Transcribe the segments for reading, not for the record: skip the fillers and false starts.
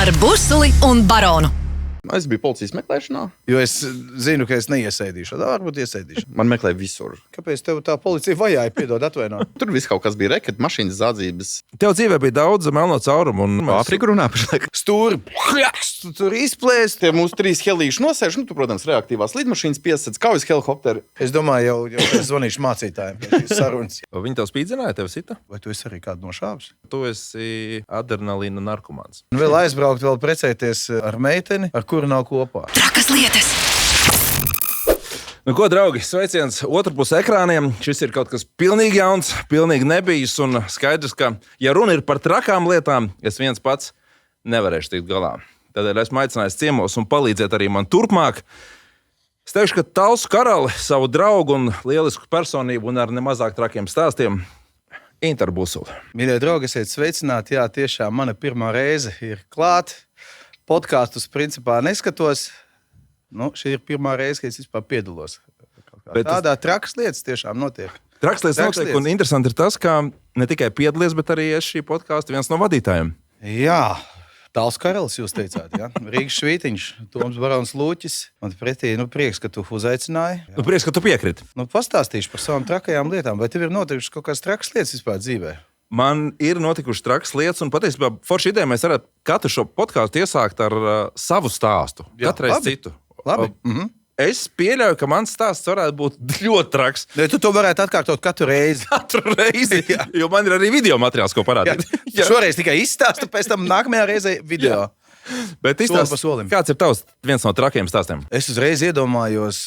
Ar Busuli un Baronu. Es biju policijas meklēšanā. Jo es zinu, ka es neiesēdīšu. Varbūt iesēdīšu. Man meklēja visur. Kāpēc tev tā policija vajāja? Piedod, atvaino. Tur viss kaut kas bija reket, mašīnas zādzības. Tev dzīvē bija daudz melno caurumu un Āfriku runā pašlaik. Stūri, tur izplēst. Tie mūsu 3 helīši nosēž, tu, protams, reaktīvās lidmašīnas piesac, kaujas helikopteri. Es domāju, jau es zvanīšu mācītājiem pie šīs sarunas. Viņi tev spīdzināja, tev sita? Vai tu esi arī kādu nošāvis? Tu esi adrenalīna narkomāns. Un vēl aizbraukt, vēl precēties ar meiteni, ar kuru nav kopā. Trakas lietas. Nu, ko, draugi, sveiciens otrpus ekrāniem. Šis ir kaut kas pilnīgi jauns, pilnīgi nebijis un skaidrs, ka, ja runa ir par trakām lietām, es viens pats nevarēšu tikt galā. Tādēļ esmu aicinājis ciemos un palīdzēt arī man turpmāk. Es teikšu, ka Talsu karali, savu draugu un lielisku personību un ar nemazāk trakiem stāstiem Inter Busuli. Mīļie draugi, esiet sveicināti. Jā, tiešām mana pirmā reize ir klāt. Podkastus principā neskatos. Nu, šī ir pirmā reize, kad es vispār piedalos. Tādā trakas lietas tiešām notiek. Traks lietas notiek, un interesanti ir tas, ka ne tikai piedalies, bet arī es šī podkāsta viens no vadītājiem. Jā, Talsu karalis jūs teicāt, jā. Rīgas Švītiņš, Toms Barons Lūķis. Man pretī, prieks, ka tu uzaicināji. Nu, prieks, ka tu piekriti. Pastāstīšu par savām trakajām lietām. Vai tev ir notikušas kaut kādas trakas lietas vispār dzīvē? Man ir notikušas trakas lietas, un patiesībā forša ideja mēs varētu katru šo podkāstu iesākt ar savu stāstu. Jā, Katreiz labi. citu. Labi. Es pieļauju, ka mans stāsts varētu būt ļoti traks. Ne, tu to varētu atkārtot katru reizi. Katru reizi, jo man ir arī video materiāls, ko parādīt. Jā. Šoreiz tikai izstāstu, pēc tam nākamajā reizē video. Jā. Bet Solim pa izstāst, solim. kāds ir tavs viens no trakiem stāstiem? Es uzreiz iedomājos,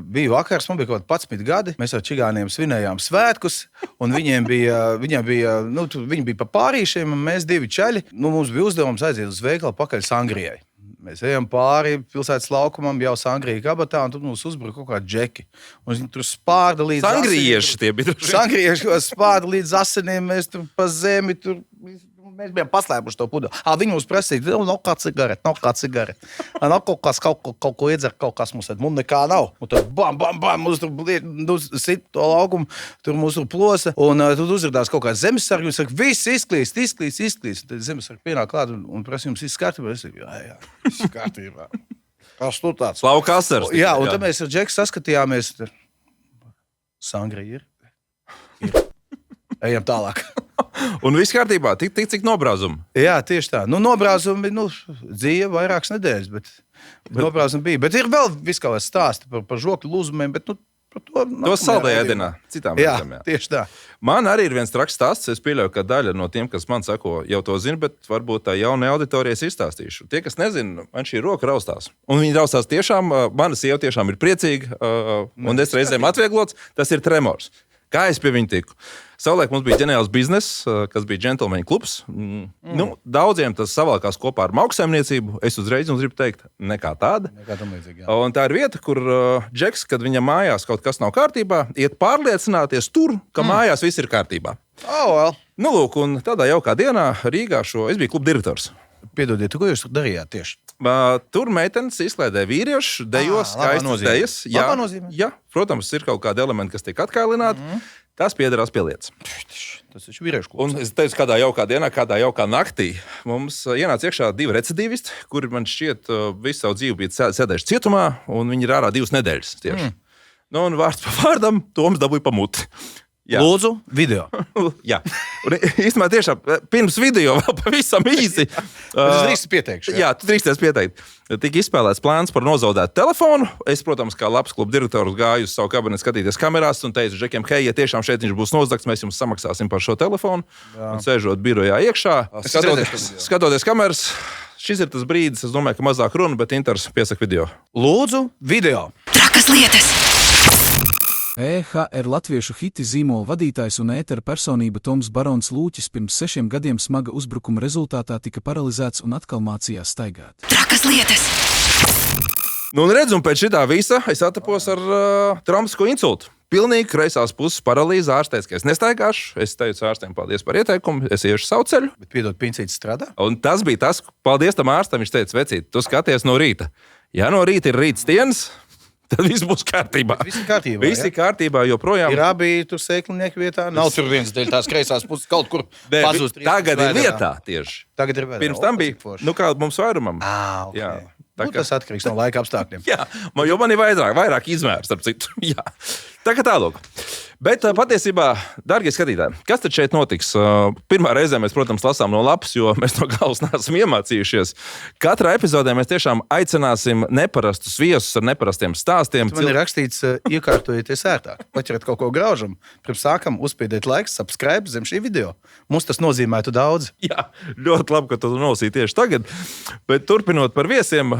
biju vakars, man bija kaut kādi 11 gadi. Mēs ar čigāniem svinējām svētkus, un viņi bija pa pārīšiem, un mēs 2 čaļi. Mums bija uzdevums aiziet uz veikalu pakaļ Sangrijai. Mēs ejam pāri pilsētas laukumam, jau Sangrija kabatā, un tur mums uzbruka kaut kādi džeki. Un viņi tur spārda līdz Sangrieši tie bija. Sangrieši spārda līdz asinīm, mēs tur pa zemi, mēs bijām paslēpuši to pudeli. Viņi mums prasīja, nav kā cigarete. Nav kaut ko iedzer, kaut kas mums nekā nav. Un tad bam, mums tur sit to laukumu, tur mums tur plosa, un tur uzradās kaut kāds zemesargi, un saka, viss izklīst. Tad zemesargi pienāk klāt un prasa, jums viss kārtībā. Es saku, jā, viss kārtībā. Kas tu tāds? Lauka asars. Jā, un tad mēs ar Džeku saskatījāmies. Sangrija ir. Ejam tālāk. Un viss kārtībā, tik cik nobrāzumi. Jā, tieši tā. Nobrāzumi, dzīve vairākas nedēļas, bet nobrāzumi bija. Bet ir vēl viss kaut kas stāsti par žokļu lūzumiem, bet par to... To saldējā ēdienā, citām lietām. Jā, tieši tā. Man arī ir viens traks stāsts. Es pieļauju, ka daļa no tiem, kas man sako, jau to zina, bet varbūt tā jaunai auditorijai izstāstīšu. Tie, kas nezina, man šī roka raustās. Un viņi raustās tiešām, mana sieva tiešām ir priecīga, un es reizēm atvieglots, tas ir tremors. Kā es pie viņa tiku? Savulaik mums bija ģeniāls bizness, kas bija džentlmeņu klubs. Daudziem tas savalkās kopā ar mauksaimniecību. Es uzreiz jums gribu teikt, nekā tāda. Un tā ir vieta, kur Džeks, kad viņam mājās kaut kas nav kārtībā, iet pārliecināties tur, ka mājās viss ir kārtībā. Lūk, un tādā jaukā dienā Rīgā es biju kluba direktors. Piedodiet, ko jūs tur darījāt tieši? Tur meitenes izklaidē vīriešu, dejo skaistas dejas. Jā, protams, ir kaut kādi elementi, kas tiek atkailināti. Tas piederās pie lietas. Tas ir vīriešu klubs. Un es teicu, kādā jaukā dienā, kādā jaukā naktī mums ienāca iekšā 2 recidīvisti, kuri man šķiet visu savu dzīvi bija sēdējuši cietumā, un viņi ir ārā 2 nedēļas tieši. Un vārds pa vārdam, Toms dabūja pa muti. Jā. Lūdzu, video. Jā, un īstenībā tiešām pirms video vēl pavisam īsi. Es drīkstu pieteikšu. Jā, tu drīksties pieteikt. Tika izspēlēts plāns par nozaudētu telefonu. Es, protams, kā labs kluba direktors gāju uz savu kabinetu skatīties kamerās un teicu Džekiem, hei, ja tiešām šeit viņš būs nozagts, mēs jums samaksāsim par šo telefonu. Jā. Un sēžot birojā iekšā, skatoties kameras, šis ir tas brīdis, es domāju, ka mazāk runa, bet Inters piesaka video. Lūdzu, video. Trakas lietas. EHR latviešu hiti zīmola vadītājs un ētera personība Toms Barons Lūķis pirms 6 gadiem smaga uzbrukuma rezultātā tika paralizēts un atkal mācījās staigāt. Trakas lietas. Un redz, un pēc šitā visa es atapos ar traumatisko insultu. Pilnīgi kreisās puses paralīze, ārsteic, ka es nestaigāšu. Es teicu ārstiem paldies par ieteikumu, es iešu savu ceļu. Bet piedod, pincītis strādā? Un tas bija tas, paldies tam ārstam, viņš teica, vecīt, tu skaties no rīta. Ja no rīta ir rīts dienas, tad viss būs kārtībā. Viss ir kārtībā. Viss ir kārtībā joprojām. Ir abi tur sēklinieki vietā. Nav tur viens dēļ tās kreisās puses kaut kur Nē, pazūst. tagad ir vietā tieši. Tagad ir vietā. Pirms tam bija, kā mums vairumam. Okay. Jā. Tas atkarīgs no laika apstākļiem. Jā, jo man ir vairāk izmērs, starp citu. Jā. Tālāk. Bet patiesībā, darbie skatītāji, kas tad šeit notiks? Pirmā reize mēs, protams, lasām no lapas, jo mēs no galvas neesam iemācījušies. Katrā epizodē mēs tiešām aicināsim neparastus viesus ar neparastiem stāstiem. Man ir rakstīts, iekārtojieties ērtāk. Paķeriet kaut ko graužam. Pirms sākam uzspiediet laiks, subscribe zem šī video. Mums tas nozīmētu daudz. Jā, ļoti labi, ka tu nolasīji tieši tagad. Bet turpinot par viesiem,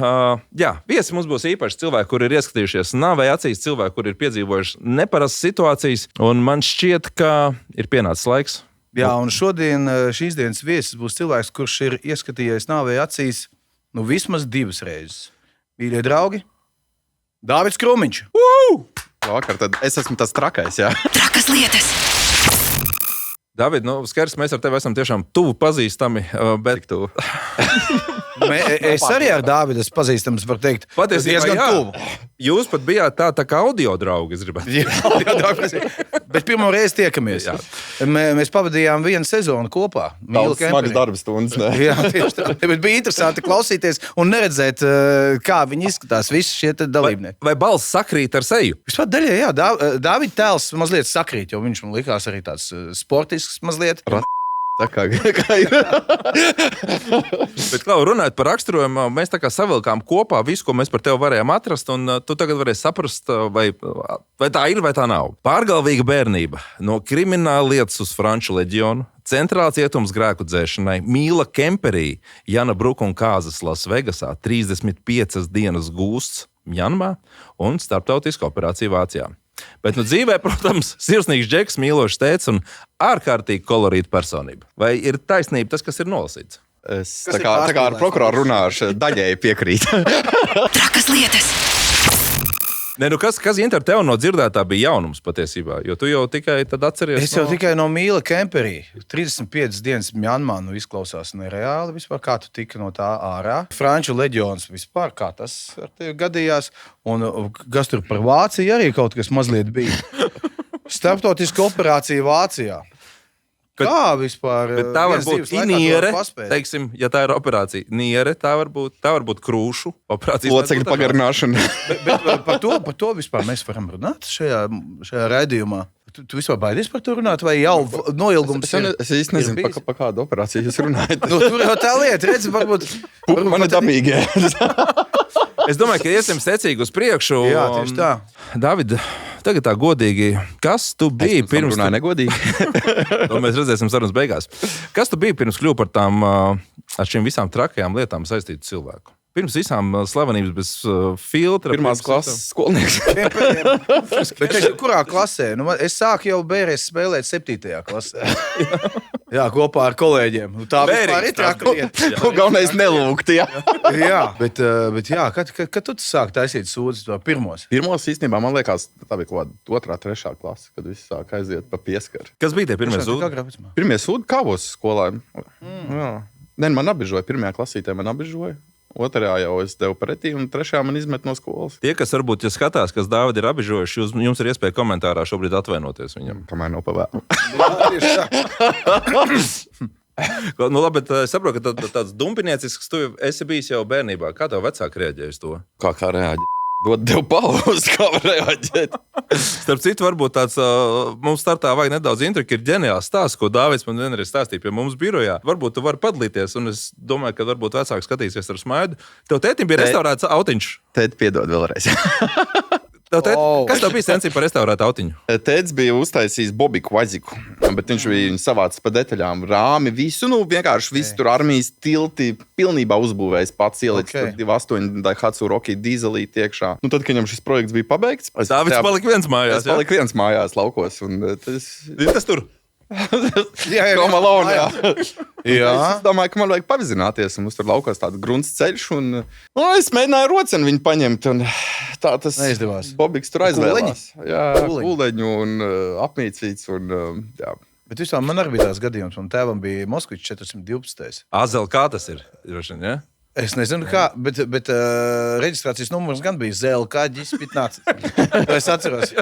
viesi mums būs īpaši cilvēki, kuri ir ieskatījušies nāvei acīs, cilvēki, kuri ir piedzīvojuši neparastas situācijas. Un man šķiet, ka ir pienācis laiks. Jā, un šodien šīs dienas viesis būs cilvēks, kurš ir ieskatījies nāvei acīs vismaz 2 reizes. Mīļie draugi, Dāvids Krūmiņš. Vakar, tad es esmu tas trakais, jā. Trakas lietas. David, skaidrs, mēs ar tevi esam tiešām tuvu pazīstami, bet Tik tuvu. Es arī ar Dāvidu esmu pazīstams, var teikt. Patiesībā, diezgan jā. tuvu. Jūs pat bijāt tā kā audio draugi, es gribētu. Jā, bet pirmo reizi tiekamies. Mēs pavadījām 1 sezonu kopā. Daudz smagas darba stundas, ne? Jā, tieši tā. Bet bija interesanti klausīties un neredzēt, kā viņi izskatās, visi šie dalībnieki. Vai balss sakrīt ar seju? Vispār daļai, jā, Dāvida tēls mazliet sakrīt, jo viņš man likās arī tāds sportisks mazliet. Tā kā ir. Bet, Klau, runājot par raksturojumu, mēs tā kā savilkām kopā visu, ko mēs par tevi varējām atrast, un tu tagad varēsi saprast, vai tā ir, vai tā nav. Pārgalvīga bērnība, no krimināla lietas uz Franču leģionu, centrāls cietums grēku dzēšanai, mīla kemperī, Jana Bruka un kāzas Lasvegasā, 35 dienas gūsts Mjanmā un starptautiska operācija Vācijā. Bet dzīvē, protams, sirsnīgs džeks, mīlošs tēvs un ārkārtīgi kolorīta personība. Vai ir taisnība tas, kas ir nolasīts? Es tā kā ar prokuroru runāšu, daļēji piekrīt. Trakas lietas. Nē, kas Inter tev no dzirdētā bija jaunums patiesībā? Jo tu jau tikai tad atceries. Es jau tikai no mīla kemperī. 35 dienas Mjanmā izklausās nereāli vispār, kā tu tika no tā ārā. Franču leģions vispār, kā tas ar tevi gadījās. Un kas tur par Vāciju arī kaut kas mazliet bija. Starptautiska operācija Vācijā. Kā vispār? Bet tā var būt niere, teiksim, ja tā ir operācija. Niere, tā var būt krūšu operācija. Locekļu pagarināšana. Bet par to vispār mēs varam runāt šajā raidījumā. Tu vispār baidies par to runāt, vai jau noilgums ir? Es īsti nezinu, par kādu operāciju jūs runājat. Tur jau tā lieta, redzi, varbūt Man ir dabīgi. Es domāju, ka iesim secīgi uz priekšu. Jā, tieši tā. David, tagad tā godīgi, kas tu biji pirms... runāju negodīgi. To mēs redzēsim sarunas beigās. Kas tu biji pirms kļuvu par tām ar šīm visām trakajām lietām saistītu cilvēku? Pirms visām slavenības bez filtra. Pirmās klases skolnieks. Bet kurā klasē? Es sāku jau bērēs spēlēt 7. klasē. Jā, kopā ar kolēģiem. Tā vispār ir traka lieta. Galvenais nelūgt, jā. Jā, bet jā, kad tu sāki taisīt sūdzes to pirmos? Pirmos īstenībā, man liekas, tā bija kaut kāda 2., 3. klase, kad visi sāk aiziet pa pieskaru. Kas bija tie pirmie sūdi? Pirmie sūdi kavos skolā. Jā. Nē, man abižoja. 1. klasītē man abižoja. 2. jau es devu pretī, un 3. man izmet no skolas. Tie, kas varbūt skatās, kas Dāvidi ir abižojuši, jums ir iespēja komentārā šobrīd atvainoties viņam. Kamēr nav pavēlu. Labi, bet es saprotu, ka tāds dumpiniecisks tu esi bijis jau bērnībā. Kā tev vecāki reaģēja uz to? Kā reaģē? Dod tev pauz, kā var reaģēt. Starp citu, varbūt tāds mums startā vajag nedaudz intrika, ir ģeniāls stāsts, ko Dāvids man vienreiz stāstīja pie mums birojā. Varbūt tu vari padalīties, un es domāju, ka varbūt vecāki skatīsies ar smaidu. Tev tētim bija restaurēts autiņš. Tēt, piedod vēlreiz. Kas tev bija sensība par restaurētu autiņu? Tēts bija uztaisījis Bobiku Vaziku, bet viņš bija savāds pa detaļām. Rāmi, visu, vienkārši visu tur armijas tilti pilnībā uzbūvējis pats, ielicis tur 2.8 Daihatsu Rocky dīzelīti iekšā. Tad, kad viņam šis projekts bija pabeigts, Dāvids palika viens mājās. Es paliku viens mājās laukos. Un tas tur. Malone, jā. Es domāju, ka man vajag pavizināties, un mums tur laukās tāds grunts ceļš, un es mēģināju roceni viņu paņemt, un tā tas neizdevās. Bobiks tur aizvēlās. Jā, kūleņu un apmīcīts, un jā. Bet vispār man arī bija tās gadījums, un tēvam bija Moskvičs 412. Azel, kā tas ir? Ja? Es nezinu, kā, bet reģistrācijas numurs gan bija ZLK ģispitnācis. To es atceros.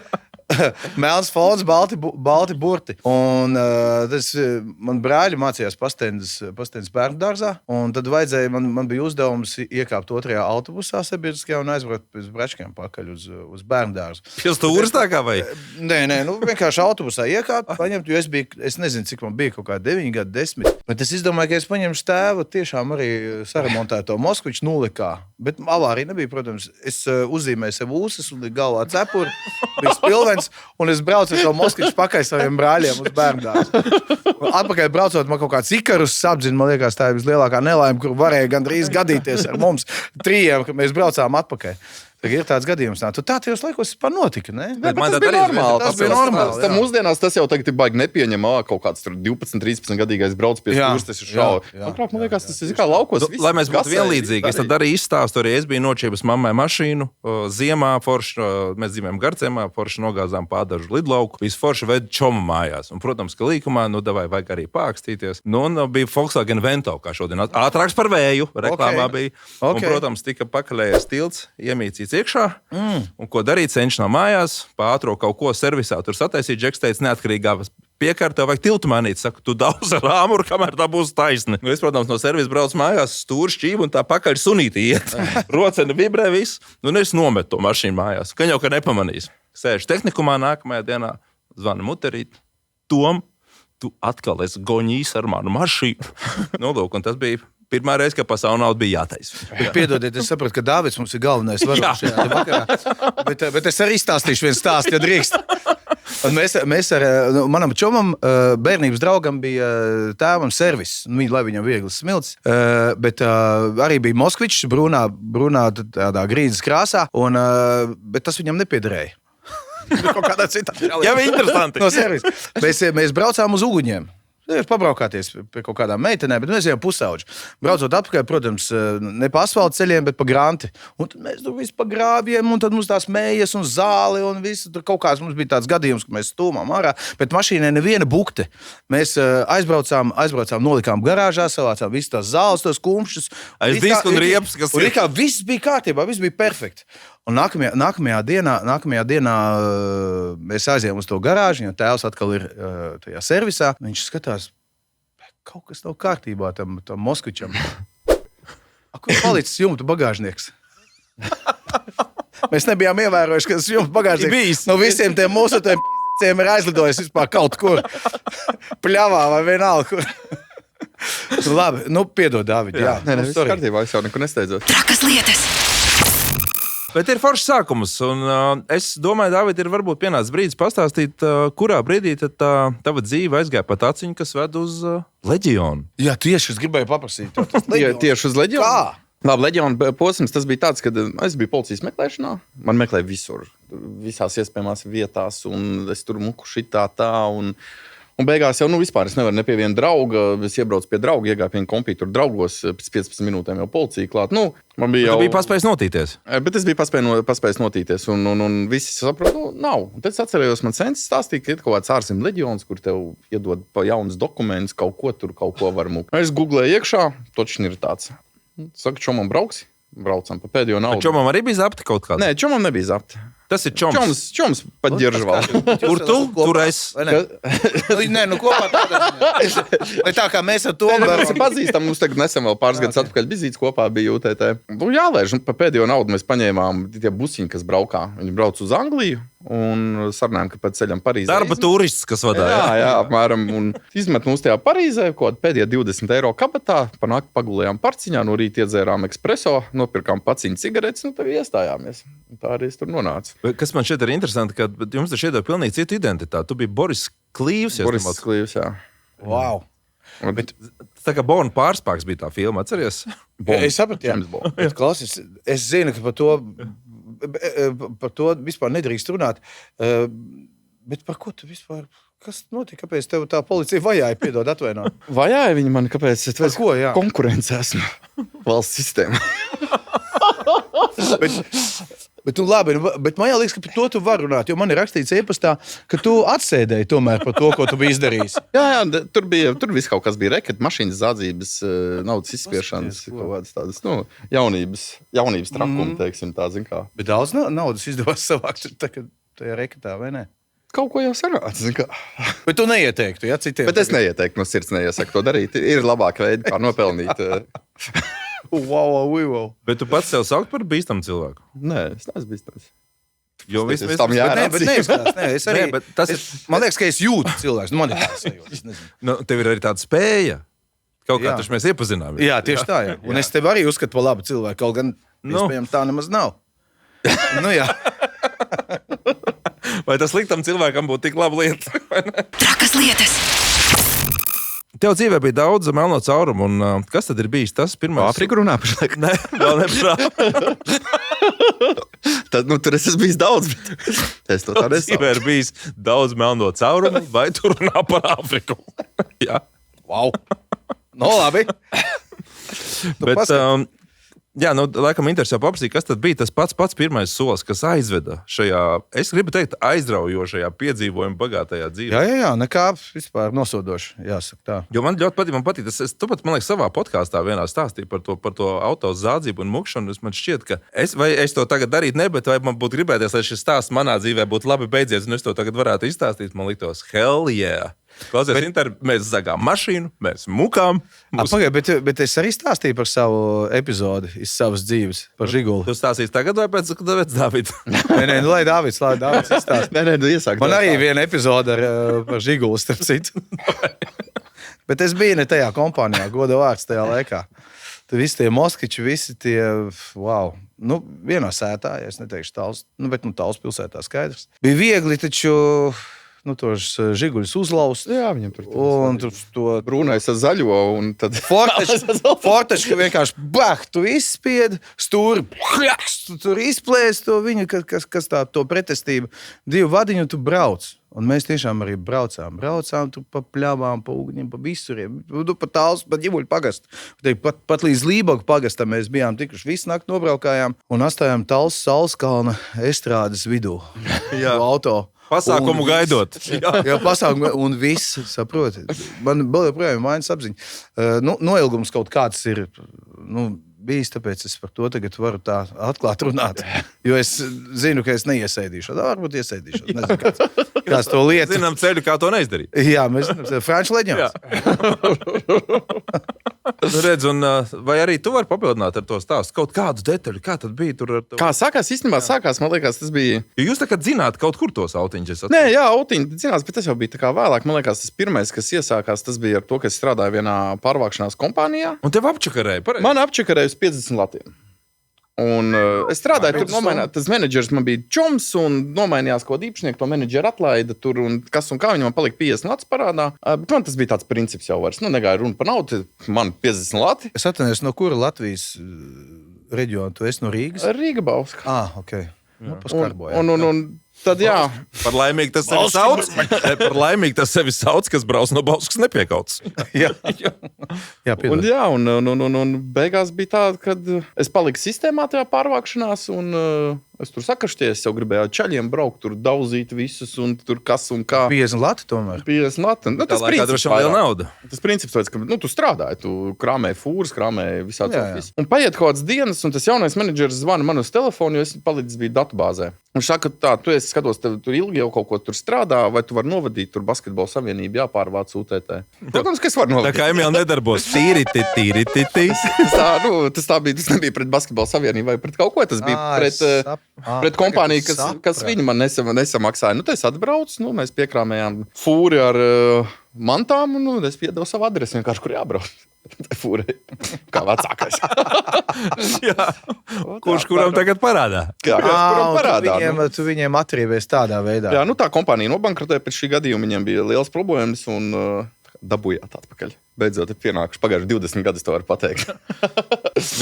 Melns fons, balti burti. Un man brāļi mācījās Pastendes bērnu dārzā, un tad vajadzēja, man bija uzdevums iekāpt otrajā autobusā sabiedriskajā un aizbraukt pēc Brečkiem pakaļ uz bērnu dārzu. Jūs stūris tā kā vai? Nē, vienkārši autobusā iekāpt, paņemt, jo es nezinu, cik man bija kaut kā 9 gadu, 10. Bet es izdomāju, ka es paņemšu tēvu tiešām arī saremontēto Moskviču nulikā. Bet avārija nebija, protams. Es uzzīmēju sev ūsas un galvā cepuri, bija spilvens, un es braucu ar to Moskviču pakaļ saviem brāļiem uz bērndārzu. Atpakaļ braucot, man kaut kāds Ikarus apzina, man liekas, tā ir vislielākā nelaime, kur varēja gandrīz gadīties ar mums trijiem, kad mēs braucām atpakaļ. Tagad ir tāds gadījums, tu tā tajos laikos panotika, ne? Bet tas bija normāli. Tas bija normāli. Mūsdienās tas jau tagad ir baigi nepieņemā, kaut kāds 12, 13 gadīgais brauc pie stūrs, tas ir šauji. Agrāk, man liekas, tas ir kā laukos. Lai mēs būtu vienlīdzīgi, es tad arī izstāstu, arī es biju nočiebis mammai mašīnu, ziemā forši, mēs dzīvējam Garciemā, forši nogāzām pārdažu lidlauku, visu forši veidu čomu mājās. Un, protams, ka līkumā, vajag arī pākstīties. Un bija Volkswagen Vento, kā šodien. Ātrāks par vēju, reklāmā bija. Un, protams, tika pakaļējais tilts, iemīcīts iekšā, un ko darīt, cenš no mājās, pa ātro kaut ko servisā, tur sataisīt, Džeks teica, neatkarīgā piekārtā vajag tiltu mainīt, saka, tu daudz ar āmuru, kamēr tā būs taisni. Es, protams, no servisa braucu mājās, stūri šķību un tā pakaļ sunīti iet. Rocena vibrē viss, un es nometu to mašīnu mājās. Ka jau, ka nepamanīs. Sēžu tehnikumā nākamajā dienā, zvana muterīt, Tom, tu atkal esi goņīs ar manu mašīnu. Lūk, un tas bija pirmā reize, ka pasauli nauda bija jātaisa. Piedodiet, es saprotu, ka Dāvids mums ir galvenais varonis šajā vakarā. Bet es arī izstāstīšu vienu stāstu, ja drīkst. Mēs ar manam čomam, bērnības draugam bija tēvam servis, lai viņam viegli smilts, bet arī bija Moskvičs, brūnā tādā grīdas krāsā, bet tas viņam nepiederēja. Kaut kādā citā. Jā, bija interesanti. No servisa. Mēs braucām uz Uguņiem. Pabraukāties pie kaut kādām meitenēm, bet mēs ejam pusauģi. Braucot atpakaļ, protams, ne pa asfalta ceļiem, bet pa granti. Un tad mēs tur visi pa grāviem, un tad mums tās mējas un zāli, un visu tur kaut kāds mums bija tāds gadījums, ka mēs stūmām ārā, bet mašīnai neviena bukte. Mēs aizbraucām, nolikām garāžā, savācām visu tās zāles, tos kumšus. Aiz disku un riepas, kas ir. Viss bija kārtībā, viss bija perfekti. Un nākamajā dienā mēs aizjām uz to garāžu, jo tēvs atkal ir tajā servisā. Viņš skatās, kaut kas nav kārtībā tam Moskvičam. Kur palicis jumta bagāžnieks? Mēs nebijām ievērojuši, ka tas jumta bagāžnieks no visiem tiem mūsu tiem ir aizlidojis vispār kaut kur. Pļavā vai vienalga kur. Labi, piedod, Dāvid. Jā, viss kārtībā, es jau neko nesteidzos. Trakas lietas. Bet ir foršs sākums, un es domāju, Dāvid, ir varbūt pienācis brīdis pastāstīt, kurā brīdī tad tava dzīve aizgāja pat aciņu, kas ved uz Leģionu. Jā, tieši es gribēju paprasīt. Tieši uz Leģionu? Kā? Labi, Leģiona posms, tas bija tāds, kad es biju policijas meklēšanā. Man meklēja visur, visās iespējamās vietās, un es tur muku šitā tā, un beigās jau, vispār es nevaru ne pie viena drauga, es iebraucu pie drauga, iegāju pie viņa kompītura draugos, pēc 15 minūtēm jau policija klāt. Man bija jau... Tu biji paspējis notīties? Bet es biju paspējis notīties, un visi sapratu, nav. Un tad es atcerējos, man sensis stāstīja, ka ir kaut kāds ārzemju leģions, kur tev iedod pa jaunus dokumentus, kaut ko var mukt. Es googlēju iekšā, točni ir tāds. Saka, čomam brauksi? Braucam pa pēdējo naudu. Čomam arī bija zapti kaut kāds? Nē, čomam nebija zapti. Tas ir čoms. Čoms pat ģeržval. Kur tu? Tur es. Nē, kopā tādā. Vai tā kā mēs ar to mēs pazīstam, mums tagad nesen vēl pāris gadus atpakaļ bizītes kopā bija UTT. Jālēž, pa pēdējo naudu mēs paņēmām tie busiņi, kas braukā. Viņi brauc uz Angliju un sarunājām, ka pēc ceļam Parīzē. Darba turists, kas vadāja. Jā, apmēram. Un izmet mums tajā Parīzē, ko pēdējie 20 eiro kabatā, panāk pagulējām parciņā, no rīta iedzērām espreso, nopirkām paciņu cigaretes, tad iestājāmies. Tā arī es tur nonācu. Kas man šeit ir interesanti, ka jums taču iedod pilnīgi citu identitāti. Tu biji Boris Klīvs. Boris Klīvs, jā. Wow. Bet tā kā Bona pārspēks bija tā filma, atceries? Es sapratu, jā. Bet klausies, es zinu, ka par to vispār nedrīkst runāt. Bet par ko tu vispār... Kas notika? Kāpēc tev tā policija vajāja? Piedod, atvaino. Vajāja viņi mani, kāpēc? Par ko, jā? Konkurence esmu valsts sistēmā. Bet, labi, bet man liekas, ka par to tu vari runāt, jo man ir rakstīts e-pastā, ka tu atsēdēji tomēr par to, ko tu biji izdarījis. Jā, tur viss kaut kas bija reket, mašīnas zādzības, naudas izspiešanas, kaut kādas tādas, jaunības trakumi, teiksim, tā, zin kā. Bet daudz naudas izdevās savākt tajā reketā, vai ne? Kaut ko jau sanāca, zin kā. Bet tu neieteiktu, ja, citiem? Bet es neieteiktu, no sirds neiesaku to darīt. Ir labāk veidi, kā nopelnīt. Wow. Bet tu pats sev saukt par bīstamu cilvēku? Nē, es neesmu bīstams. Jo Es tam Bet neizskatās, es arī, bet tas man liekas, ka es jūtu cilvēks, man ir tāds sajūta, es nezinu. Nu, tev ir arī tāda spēja. Kaut kā Jā. taču mēs iepazinām. Jā, tieši tā, jā. Un es tev arī uzskatu par labu cilvēku, kaut gan, iespējams, tā nemaz nav. Nu jā. Vai tas sliktam cilvēkam būtu tik laba lieta? Trakas lietas. Tev dzīvē bija daudz melno caurumu, un kas tad ir bijis tas pirmais? Āfriku runā pašlaik. Nē, vēl neprāt. Tad, tur es esmu bijis daudz, bet es to tā nesaucu. Dzīvē ir bijis daudz melno caurumu, vai tu runā par Āfriku? Jā. Wow. No, labi. Bet, jā, laikam interesē paprasīt, kas tad bija tas pats pirmais solis, kas aizveda šajā, es gribu teikt, aizraujošajā piedzīvojuma bagātajā dzīvē. Jā, nekā vispār nosodoši, jāsaka tā. Jo man ļoti patīk, tu pat, man liekas, savā podkāstā vienā stāstīji par to auto zādzību un mukšanu. Man šķiet, ka es to tagad darītu, bet vai man būtu gribēties, lai šis stāsts manā dzīvē būtu labi beidzies, un es to tagad varētu izstāstīt, man liktos, hell yeah! Klausies, mēs zagām mašīnu, mēs mukām. Pagaid, bet es arī stāstīju par savu epizodi iz savas dzīves, par Žiguli. Tu stāstīsi tagad vai pēc Dāvida? Nē, lai Dāvids izstāst. Nē, iesāk. Man arī viena epizode par Žiguli, starp citu. Bet es biju ne tajā kompānijā, goda vārds tajā laikā. Tur visi tie moskiči, visi tie, wow. Nu, vienā sētā, ja es neteikšu Tals, bet Tals pilsētā skaidrs. Bija viegli, taču... tos žiguļus uzlaust. Jā, viņam tur un tur to brūnais ar zaļo, un tad fortečku vienkārši tu izspied, stūri, tu tur izplēs to viņu, kas tā to pretestību. 2 vadiņu tu brauc. Un mēs tiešām arī braucām tu pa pļavām, pa ugņiem, pa visuriem, pa Tals, pa Ģivuļu pagastu. Pat līdz Lībagu pagastam mēs bijām tikuši visu nakti nobraukājām un atstājām Tals Salskalna estrādes vidū. Jā. Auto. Pasākumu gaidot. Jā, pasākumu, un viss, saproti. Man vēl joprojām vainas apziņa. Noilgums kaut kāds ir, bijis, tāpēc es par to tagad varu tā atklāt runāt. Jo es zinu, ka es neiesēdīšu. Varbūt iesēdīšu. Nezinu, kāds to lietu. Zinām ceļu, kā to neizdarīt. Jā, mēs Franču leģionārs. Redz, un vai arī tu vari papildināt ar to stāstu? Kaut kādu detaļu, kā tad bija tur ar to? Kā sākās, īstenībā sākās, man liekas, tas bija... Jo jūs tagad zināt kaut kur tos autiņus. Nē, jā, autiņi zinās, bet tas jau bija tā kā vēlāk. Man liekas, tas pirmais, kas iesākās, tas bija ar to, ka es strādāju vienā pārvākšanās kompānijā. Un tev apčakarēja, pareizi? Man apčakarēja uz 50 latiem. Un es strādāju tur, tas menedžers man bija čoms, un nomainījās kaut kāda īpašnieka, to menedžeru atlaida tur, un kas un kā viņam palika 50 lats parādā. Bet man tas bija tāds princips jau vairs. Negāja runa par naudu, man 50 lati. Es atvainojos, no kura Latvijas reģiona tu esi, no Rīgas? Rīga Bauska. Ok. Paskarbo, jā. Un tad jā. Par laimīgi tas sevi sauc. Par laimīgi tas sevi sauc, kas brauc no Bauskas nepiekauts. Jā, un, jā, un beigās bija tā, kad es paliku sistēmā tajā pārvākšanās, un es tur sakašties, jau gribēju čaļiem braukt, tur daudzīt visus, un tur kas un kā. 50 lati tomēr. 50 lati. Tas princips liela nauda. Tas princips tāds, ka tu strādāji, tu krāmēji fūras, krāmēji visāds ofis. Un paiet kaut kādas dienas, un tas jaunais menedžers zvana man uz telefonu, jo es palicis biju datubāzē. Un saka, tā, tu esi skatos, tev tur ilgi jau kaut ko tur strādā, vai tu vari novadīt tur basketbola savienību, jāpārvāc UTT. Protams, ka es varu novadīt. Tā kā Emīl nedarbos. Tīriti. Tas nebija pret basketbola savienību vai pret kaut ko, tas bija pret kompāniju, kas viņi man nesamaksāja. Es atbraucu, mēs piekrāmējām fūri ar mantām, un es piedevu savu adresi, vienkārši, kur jābrauc. Fūrei. Kā vecākais. Jā. Kurš kuram tagad parādā? Kuram parādā? Tu viņiem atrievies tādā veidā. Jā, tā kompānija nobankrotēja pēc šī gadījuma, viņiem bija liels problēmas un dabūjāt atpakaļ. Beidzot, ir pienākuši pagājuši 20 gadus, to var pateikt.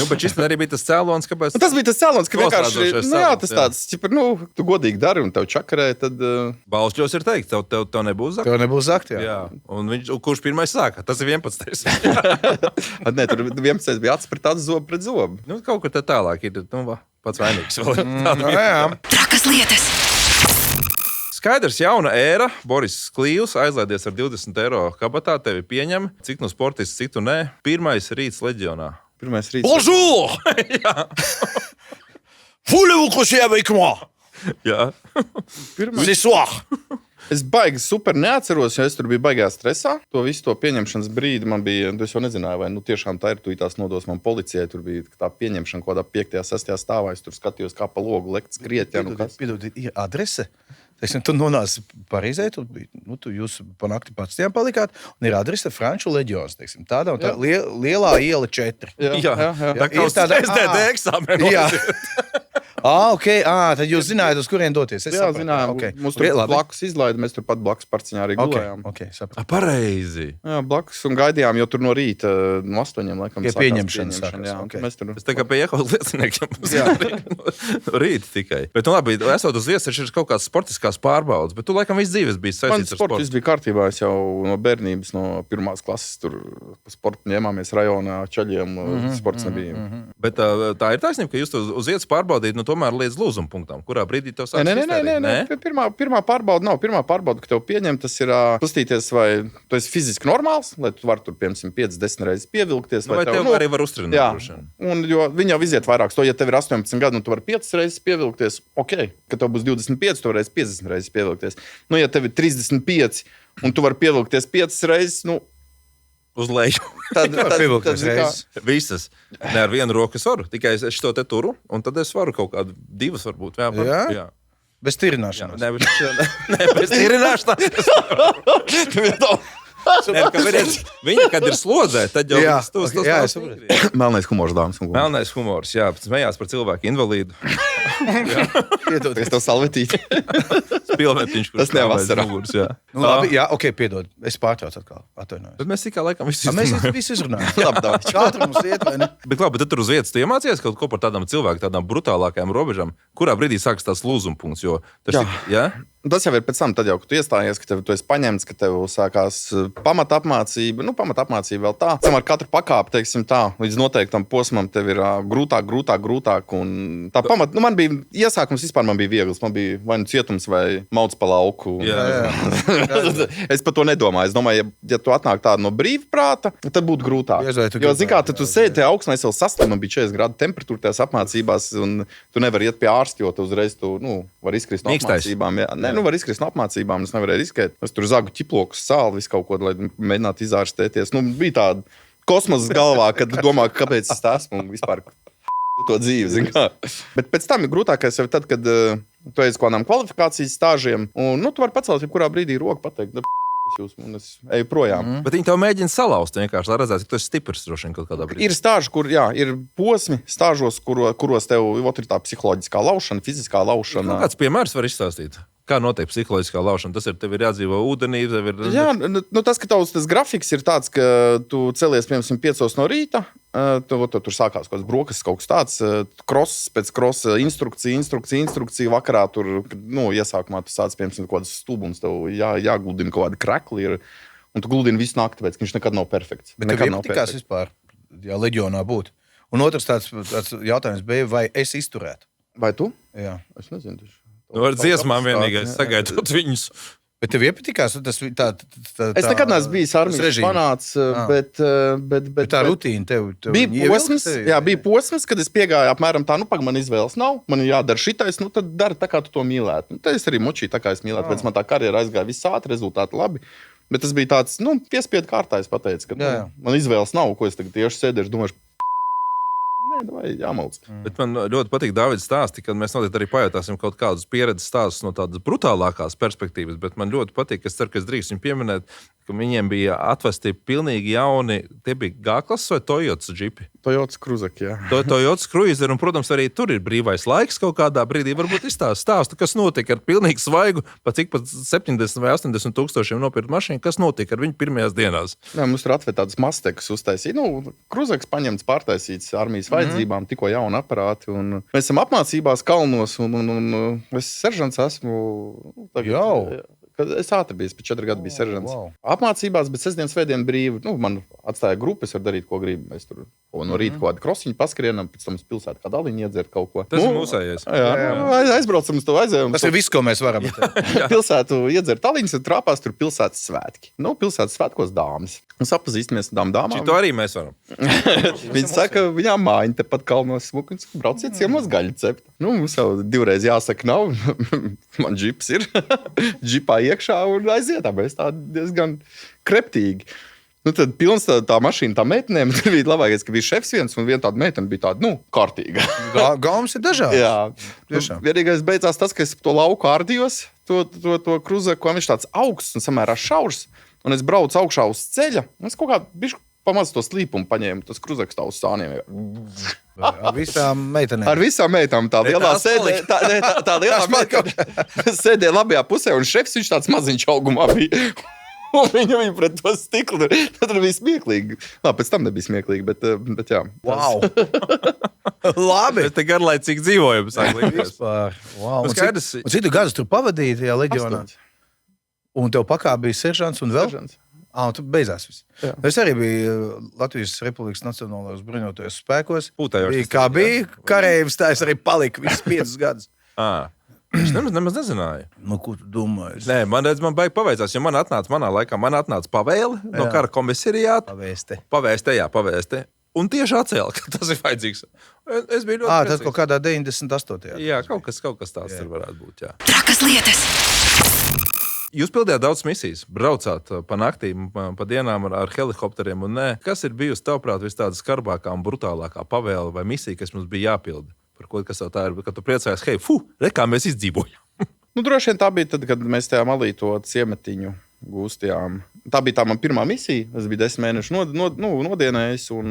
Bet šis arī bija tas cēlons, kāpēc? Tas bija tas cēlons, ka vienkārši, tas tāds, tu godīgi dari un tev čakarē, tad... Balšķos ir teikt, tev nebūs zakt. Tev nebūs zakt, jā. Un kurš pirmais sāka? Tas ir 11. Nē, tur 11. bija acis pret acis, zobu pret zobu. Kaut kur tā tālāk ir, pats vainīgs. Trakas lietas. Skaidrs, jauna ēra. Boris Klīvs aizlaidies ar 20 eiro kabatā. Tevi pieņem. Cik nu sportists, cik tu nē. Pirmais rīts leģionā. Pirmais rīts. Bonjour! Voulez-vous coucher avec moi? Jā. Ce soir. Es baigi super neatceros, jo es tur biju baigā stresā. To visu to pieņemšanas brīdi man bija, es jau nezināju, vai tiešām tā ir, tu tās nodos man policijai. Tur bija tā pieņemšana kaut kādā 5. 6. stāvā. Es tur skatījos, kā pa logu lekt skriet. Piedod, ir adrese. Teiksim, tu nonāci Parīzē, jūs pa nakti pats tiem palikāt, un ir adrese Franču leģions. Teiksim, tāda un tā lielā iela 4. Jā. Tā kā uz SDD eksāmenu. Jā. Ok. Tad jūs zinājāt, uz kurien doties. Jā, zinājām. Okay. Mums tur blakus izlaida, mēs tur pat blakus parciņā arī gulējām. Okay, pareizi. Jā, blakus un gaidījām, jo tur no rīta, no 8, laikam, sākās pieņemšanas. Jā, okay. Mēs tur... Es tā kā pie Jehovas lieciniekiem. Rīt tikai. Bet, labi, esot uz vietas, ir kaut kāds sportiskās pārbaudas, bet tu laikam visu dzīves biji saistīts ar sportu. Viss bija kārtībā, es jau no bērnības, no 1. klases tur sportu ņēmāmies rajonā, čaļiem, sports nebija. Bet tā ir taisnība, ka jūs uz vietas pārbaudīt, tomēr līdz lūzuma punktam, kurā brīdī tev sāks iztērīt? Nē. Pirmā pārbauda nav. Pirmā pārbauda, ka tev pieņem, tas ir pastīties, vai tu esi fiziski normāls, lai tu vari tur, piemēram, 5-10 reizes pievilkties. Vai tev arī var uztrināt? Jā, un jo viņi jau iziet vairāks. To, ja tev ir 18 gadi, un tu vari 5 reizes pievilkties, ok. Kad tev būs 25, tu varēsi 50 reizes pievilkties. Nu, ja tev ir 35, un tu vari pievilkties 5 reizes, uz leju. Tad visas. Ne ar vienu roku es varu. Tikai es šo te turu, un tad es varu kaut kādu 2 varbūt. Jā. Bez tirināšanas. Nē, bez tirināšanas. Viņa, kad ir slodzē, tad jau tas Melnais humors, dāmas un kungi. Melnais humors, jā. Smējās par cilvēku invalīdu. Piedod, es tev salvetīti. Spilvetiņš, tas nevasarā. Labi, jā, ok, piedod. Es pārtraucu atkal. Atvainojos. Bet mēs tikai laikam visu izrunājam. Mēs visu izrunājam. Labi, čātri mums iet, vai ne? Bet labi, tad tur uz vietas tu iemācies kaut ko par tādām cilvēku, tādām brutālākajām robežām, kurā brīdī sākas tās lūzuma punkts, jo tas jau ir pēc tam, tad jau, kad tu iestājies, ka tu esi paņemts, ka tev sākās pamatapmācība. Pamatapmācība vēl tā. Ar katru pakāpi, teiksim tā, līdz noteiktam posmam tev ir grūtāk. Un tā pamat, man bija iesākums vispār man bija viegls. Man bija vai nu cietums vai mauts pa lauku. Es par to nedomāju. Es domāju, ja tu atnāk tādu no brīvprāta, tad būtu grūtāk. Jo, zin kā, tu sēdi tajā augstnē, es vēl saslimu, man bija 40 grādu temperatūra tajās apmācībās, un tu nevari iet pie ārsta, jo tu uzreiz vari izkrist no apmācībām. Var izkrist no apmācībām, es nevarēju riskēt. Es tur zagu ķiplokus, sāli, visu kaut ko, lai mēģinātu izārstēties. Bija tāda kosmosa galvā, kad domā, kāpēc es esmu un vispār to dzīvi, zin kā. Bet pēc tam ir grūtākais jau tad, kad tu esi kādām kvalifikācijas stāžiem, un tu vari pacelt jebkurā brīdī roku pateikt, un es eju projām. Bet viņi tev mēģina salauzt vienkārši, lai redzētu, ka tu esi stiprs droši vien kaut kādā brīdī. Ir stāži, ir posmi stāžos, kuros tev ir tā psiholoģiskā laušana, fiziskā laušana. Kāds piemērs var izstāstīt? Kā notiek psiholoģiskā laušana? Tas ir, tev ir jādzīvo ūdenī. Jā, tas, ka tas grafiks ir tāds, ka tu celies, piemēram, 5 no rīta, tur sākās kaut kāds brokastis, kaut kas tāds, kross pēc krossa, instrukcija, vakarā tur, iesākumā tu sāc, piemēram, kaut kāds stūbums, tev jāgludina kaut kādi krekli, un tu gludini visu nakti, tāpēc, ka viņš nekad nav perfekts. Bet tev iepatikās vispār, ja leģionā būtu. Un otrs tāds jautājums bija, vai es izturētu? Vai tu? Jā. Es nezinu. Ar dziesmām vienīgais sagaidot viņus. Bet tev iepatikās? Es nekad neesmu bijis armijas fanāts, bet tā rutīna tev bija posms, kad es piegāju apmēram tā, man izvēles nav, man jādara šitais, tad dari tā, kā tu to mīlētu. Tad es arī močīju tā, kā es mīlētu, pēc man tā karjera aizgāja viss ātri, rezultāti labi. Bet tas bija tāds, piespiedu kārtā, es pateicu, ka man izvēles nav, ko es tagad tieši sēdēšu, domāšu, jāmalc. Bet man ļoti patīk Dāvids stāsti, kad mēs noteikti arī pajautāsim kaut kādus pieredzes stāstus no tādas brutālākās perspektīvas, bet man ļoti patīk, es ceru, ka es drīkst viņu pieminēt, ka viņiem bija atvesti pilnīgi jauni, tie bija G-klases vai Toyotas džipi? Toyotas Cruiser, jā. Toyotas Cruiser, un, protams, arī tur ir brīvais laiks kaut kādā brīdī. Varbūt izstāstu, kas notika ar pilnīgi svaigu, pat 70 vai 80 tūkstošiem nopirkt mašīnu, kas notika ar viņu pirmajās dienās? Jā, mums tur atved tādas mastekas uztaisīt. Cruisers paņemts, pārtaisīts armijas vajadzībām, tikko jauni aparāti. Un mēs esam apmācībās kalnos, un es seržants esmu. Es ātri biju, pēc 4 gadu biju seržants. Apmācībās, bet sestdien, svētdien brīvi. Man atstāja grupu, es varu darīt, ko gribu. Mēs tur No rīta kaut kādu krosiņu paskrienam, pēc tam uz pilsētu kādu aliņu iedzert kaut ko. Tas ir mūsējais. Aizbraucam uz to aizējām. Tas ir viss, ko mēs varam. Pilsētu iedzert aliņus un trāpās tur pilsētas svētki. Pilsētas svētkos dāmas. Mēs sapazīstamies ar dāmām. To arī mēs varam. Viņi saka, viņām mājiņa tepat kalnos smuki. Brauciet ciemos gaļu cept. Mums jau divreiz jāsaka nav. Man džips ir. Džipā iekšā un aiziet. Mēs tā diezgan kreptīgi. Tad pilns tā mašīna, tā meitenēm. Tad bija labākais, ka bija šefs viens un viena tāda meitene bija tāda, kārtīga. Gaumas ir dažādi. Jā. Vienīgais beidzās tas, ka es to lauku ārdījos, to kruzeku, viņš tāds augsts un samērā šaurs. Un es braucu augšā uz ceļa, un es kaut kā bišķi pamaz to slīpumu paņēmu, tas kruzeks tā uz sāniem. Ar visām meitenēm. Ar visām meitām. Tā lielā sēdē, tā lielā meitene sēdē labajā pusē, un šefs viņš tāds maziņš augumā bija. Un viņa pret to stiklu. Tad bija smieklīgi. Pēc tam nebija smieklīgi, bet jā. Wow! Labi! Mēs te garlaicīgi dzīvojam. Wow. Un citu gadus tur pavadīji tajā leģionā? 8. Un tev pakā bija seržants un vēl? Seržants. Un tu beigās viss. Jā. Es arī biju Latvijas Republikas Nacionālajos bruņotajos spēkos. Kā bija kareivs, tā es arī paliku visus 5 gadus. Viņš nemaz nezināja. Ko tu domāji? Nē, man baigi paveicās, jo manā laikā atnāca pavēle no kara komisariāta. Pavēste. Un tieši atcēla, ka tas ir vajadzīgs. Es biju ļoti priecīgs. Tas kaut kādā 98. Jā, kaut kas tāds tur varētu būt, jā. Trakas lietas! Jūs pildījāt daudz misijas, braucāt pa naktīm, pa dienām ar helikopteriem un nē. Kas ir bijusi, tavuprāt, vis tāda skarbākā un brutālākā pavēle vai misija, kas mums bija jāpilda? Par ko, kas tā ir, kad tu priecājies, hei, kā mēs izdzīvojam. Droši vien tā bija tad, kad mēs tajā malī to ciemetiņu gūstījām. Tā bija tā man pirmā misija. Es biju 10 mēnešu nodienējis un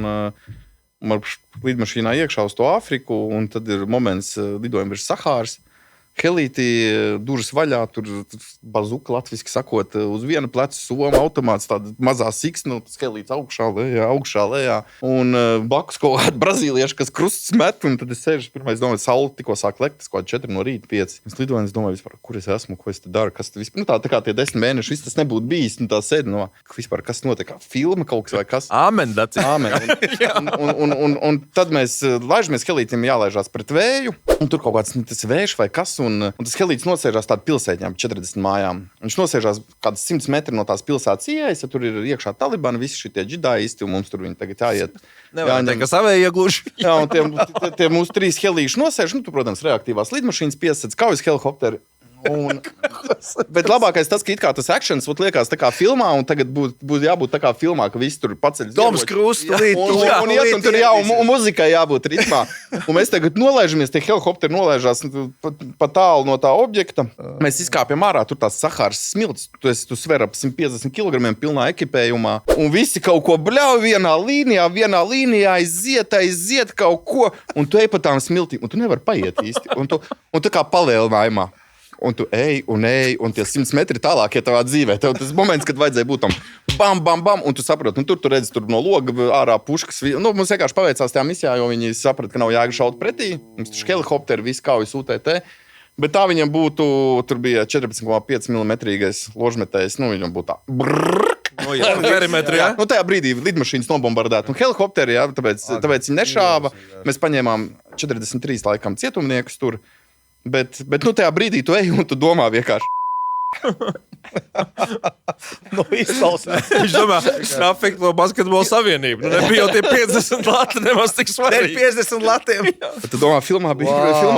lidmašīnā iekšā uz to Āfriku. Un tad ir moments lidojuma virs Sahāras. Helītī duras vaļā, tur bazuka, latviski sakot, uz viena pleca soma, automāts, tāda mazā siksna, helīts augšā, lejā. Un blakus kaut kādi brazīlieši, kas krusts met, un tad es sēžu, pirmais domāju, saule tikko sāk lekt, kaut 4 no rīta 5. Es lidoju, es domāju, vispār, kur es esmu, ko es te daru, kas te vispār, tā kā tie 10 mēneši, viss tas nebūtu bijis, tā sēdi vispār, kas notiek, kā filma kaut kas vai kas. Āmen, daci. Āmen. Un tad mēs laižamies helītim jālaižās pret vēju, un tur kaut kāds tas vējš vai kas. Un tas helīts nosēžās tādā pilsētā, 40 mājām. Viņš nosēžās kādas 100 metri no tās pilsētas ieejas, ja tur ir iekšā Talibani, visi šie džidāisti, un mums tur viņi tagad jāiet. Nevar teikt, ka savējie gluži. Jā, un tie mūsu 3 helīši nosēž, tu, protams, reaktīvās lidmašīnas piesac, kaujas helikopteri. Bet labākais tas, ka it kā tas actions liekas tā kā filmā, un tagad būtu jābūt tā kā filmā, ka visi tur paceļ Doms krustu līdz. Un tur un muzikai jābūt ritmā. Un mēs tagad nolaižamies, tie helikopteri nolaižās pa tālu no tā objekta. Mēs izkāpjam ārā, tur tās Sahāras smilts, tu sver ap 150 kg pilnā ekipējumā. Un visi kaut ko bļauj vienā līnijā, aiziet kaut ko, un tu ej pa tām smiltīm, un tu nevari paiet īsti. Un tu kā palielinājumā. Un tu ej, un tie 100 metri tālāk, ja tavā dzīvē. Tev tas moments, kad vajadzēja būt tam bam, un tu saproti, tur redzi, tur no loga ārā puškas. Mums vienkārši paveicās tajā misijā, jo viņi saprata, ka nav jēga šaut pretī. Mums tur helikopteri, viss kaujas UTT. Bet tā viņam būtu, tur bija 14,5 mm ložmetējs, viņam būtu tā. Perimetri, jā? Tajā brīdī lidmašīnas nobombardēt. Un helikopteri, jā, tāpēc viņi nešāva. Mēs paņēmām 43 laikam cietumniekus tur. Bet tajā brīdī tu ej un tu domā vienkārši. Izklausās. Viņš domā, kā efekto basketbola savienību. Nebija jau tie 50 lati nemaz tik svarīgi. 50 latiem. Tu domā, filmā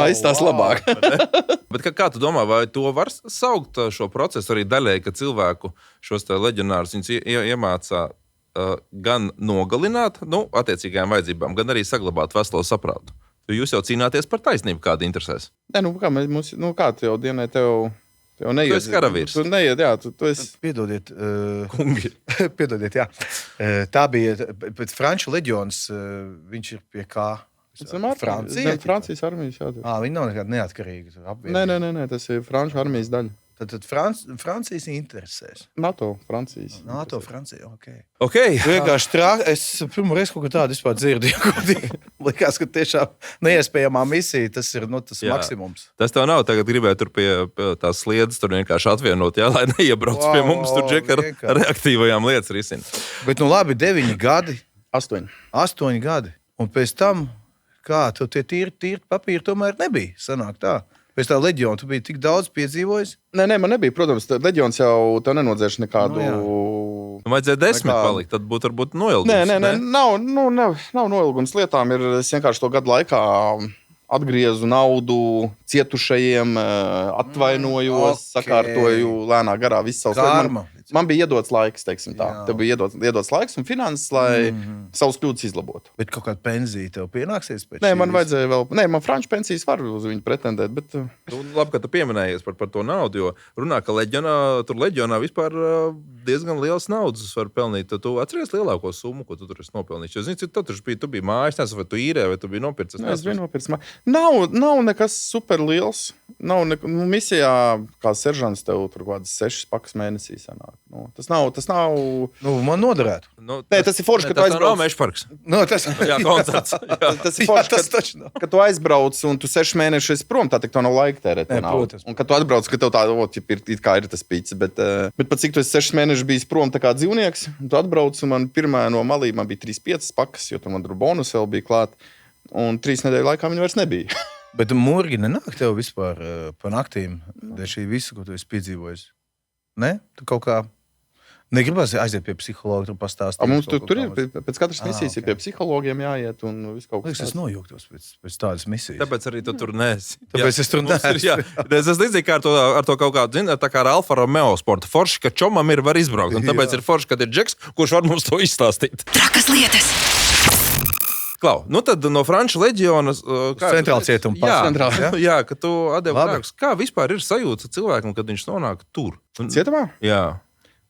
izstās labāk. Bet kā tu domā, vai to var saukt šo procesu arī daļai, ka cilvēku šos leģionārus viņus iemācā gan nogalināt, attiecīgajām vajadzībām, gan arī saglabāt veselo saprātu? Jūs jau cīnāties par taisnību, kāda interesēs. Kā tu jau dienai tev neiet? Tu esi karavīrs. Tu neiet, jā, tu esi. Piedodiet, kungi. Piedodiet, jā. Tā bija, bet Franču leģions, viņš ir pie kā? Francijas armijas, jā. Viņi nav nekāda neatkarīga. Nē, tas ir Franču armijas daļa. Tad Francijas interesēs. NATO, Francija, ok. Vienkārši es pirmo reizi kaut ko tādu vispār dzirdu. Likās, ka tiešām neiespējamā misija, tas ir tas maksimums. Tas tev nav tagad gribēt tur pie tās sliedas, tur vienkārši atvienot, jā, lai neiebrauc pie mums tur džeka ar reaktīvajām lietas risina. Bet labi, 9 gadi. 8 gadi. Un pēc tam, kā tu tie tīri papīri tomēr nebija, sanāk tā. Pēc tā leģiona tu biji tik daudz piedzīvojis? Nē, man nebija, protams, leģions jau tev nenodzēš nekādu... Vajadzēja 10 palikt, tad būtu varbūt noilgums. Nē, nav noilgums lietām. Es vienkārši to gadu laikā atgriezu naudu cietušajiem, atvainojos, sakārtoju lēnā garā visu savus lietas. Man bija iedots laiks, teiksim tā. Tev bija iedots laiks un finanses, lai savus kļūdas izlabotu. Bet kaut kāda pensija tev pienāksies pēc Nē, man vajadzēja vēl... Nē, man franču pensijas var uz viņu pretendēt, bet... Labi, ka tu pieminējies par to naudu, jo runā, ka leģionā vispār diezgan liels naudas var pelnīt. Tu atceries lielāko summu, ko tu tur esi nopelnījis? Jo, zini, tu biji mājās, vai tu īrē, vai tu biji nopircis? Nē, es biju nopircis mājās. Nav nekas super liels. Misijā, kā seržants, tev tur kādas 6 pakas mēnesī sanāk. Tas nav... man noderētu. Nē, tas ir forši, ka tu aizbrauc. Tas nav Mešparks. Jā, koncerts. Tas ir forši, ka tu aizbrauc un tu 6 mēnešus esi prom, tā tev nav laika tērēt. Un kad tu atbrauc, ka tev tā, ir tas pīcis. Bet pat cik tu esi 6 mēnešus bijis prom tā kā dzīvnieks, tu atbrauc un man pirmā no malī man bija 3-5 pakas, jo tur man tur bonus vēl bija klāt. Un 3 nedēļu laikā viņi vairs nebija. Bet murgi nenāk tev vispār pa naktīm, dēļ šī visu, ko tu esi piedzīvojis? Ne? Tu kaut kā negribas aiziet pie psihologa, tu pastāstīt. Mums tur ir, pēc katras misijas ir pie psihologiem jāiet un viss kaut kas. Es nojūgtos pēc tādas misijas. Tāpēc arī tu tur neesi. Tāpēc es tur neesmu. Es līdzīgi kā ar to kaut kādu, zini, tā kā ar Alfa Romeo sporta. Forši, ka čomam ir var izbraukt. Un tāpēc ir forši, kad ir Džeks, kurš var mums to izstāstīt. Trakas lietas. Klau, tad no Franču leģiona... Centrāla cietuma. Jā, ka tu atdevi grēkus. Kā vispār ir sajūta cilvēkam, kad viņš nonāk tur? Cietumā? Jā.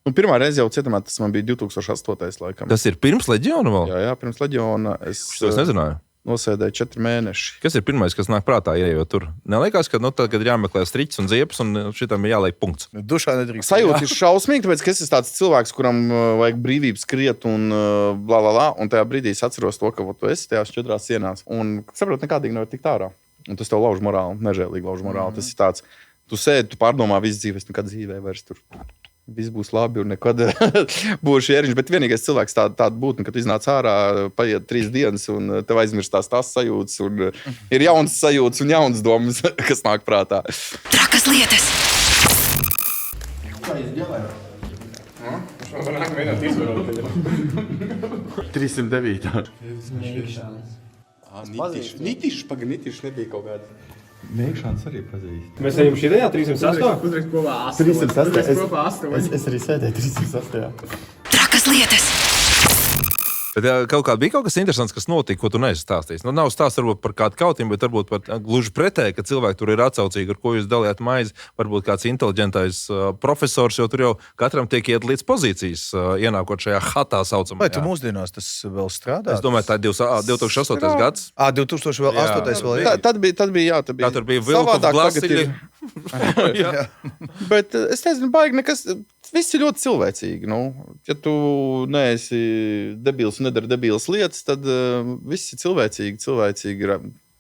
Pirmā reize jau cietumā, tas man bija 2008. laikam. Tas ir pirms leģiona vēl? Jā, pirms leģiona. Es nezināju. Nosēdēju 4 mēneši. Kas ir pirmais, kas nāk prātā, ejot tur? Neliekas, ka tad, kad ir jāmeklē striķis un ziepes, un šitam ir jāliek punkts. Dušā nedrīkst. Sajūta ir šausmīgi, tāpēc, ka es esmu tāds cilvēks, kuram vajag brīvību skriet un un tajā brīdī es atceros to, ka tu esi tajās 4 sienās. Un saprot, nekādīgi nevar tikt ārā. Un tas tev lauž morāli, nežēlīgi lauž morāli. Tas ir tāds, tu sēdi, tu pārdomā visu dzīvi, es nekad dzīvē vairs tur. Viss būs labi un nekad būšu ieriņš, bet vienīgais cilvēks tāda būtne, kad iznāc ārā, paiet 3 dienas un tev aizmirstās tās sajūtas un ir jauns sajūtas un jauns domas, kas nāk prātā. Trakas lietas. Kā jūs ģelējat? 309. Nitišs nebija kaut kāds. Mēģināšanas arī pazīst. Mēs ejam šī dienā 308. 308. Es arī sēdēju 308. Trakas lietas. Bet kaut kā bija kaut kas interesants, kas notika, ko tu neesi stāstījis. Nav stāsts varbūt par kādu kautību, bet varbūt par gluži pretēji, ka cilvēki tur ir atsaucīgi, ar ko jūs dalījāt maizi. Varbūt kāds inteliģentais profesors, jo tur jau katram tiek iet līdz pozīcijas, ienākot šajā hatā saucamajā. Vai tu mūsdienās tas vēl strādā? Es domāju, tā ir 2008. gads. 2008. vēl ir. Tad bija. Tā tur bija vilku glasiļi. Bet es nezinu, baigi nekas... Viss ir ļoti cilvēcīgi. Ja tu neesi debils un nedari debilas lietas, tad viss ir cilvēcīgi.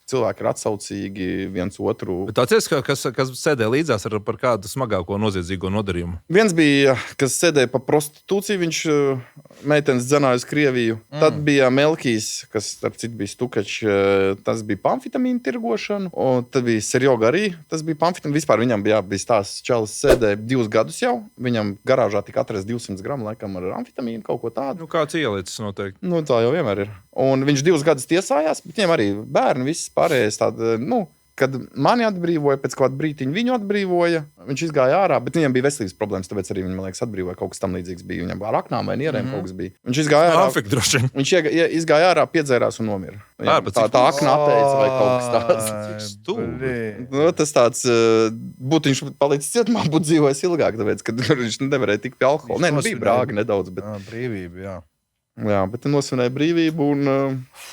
Cilvēki ir atsaucīgi viens otru. Bet atceries, kas sēdēja līdzās par kādu smagāko noziedzīgo nodarījumu? Viens bija, kas sēdēja par prostitūciju, viņš meitenes dzenāja uz Krieviju. Tad bija Melkijs, kas, starp citu, bija Stukačs, tas bija pamfitamīnu tirgošana. Un tad bija Serjoga arī, tas bija pamfitamīnu. Vispār viņam bija tās čalis sēdēja 2 gadus jau. Viņam garāžā tika atrast 200 gramu laikam ar amfitamīnu, kaut ko tādu. Kāds ielicis noteikti. Tā jau vienmēr ir. Un viņš 2 gadus tiesājās, bet viņiem arī bērni viss pārējais tāda, kad mani atbrīvoja, pēc kāda brītiņa viņu atbrīvoja, viņš izgāja ārā, bet viņam bija veselības problēmas, tāpēc arī viņam, man liekas, atbrīvoja, kaut kas tam līdzīgs bija. Viņam ar aknām vai nierēm kaut kas bija. Viņš izgāja ārā. Viņš izgāja ārā, piedzērās un nomira. Tā akna atteica vai kaut kas tāds. Tas tāds, būtu viņš palicis cietumā, būtu dzīvojis ilgāk, tāpēc, kad viņš nevarēja tikt pie alkohola. Nē, bija brāga nedaudz, bet... Brīvība, jā. Jā, bet tu nosvinēji brīvību un...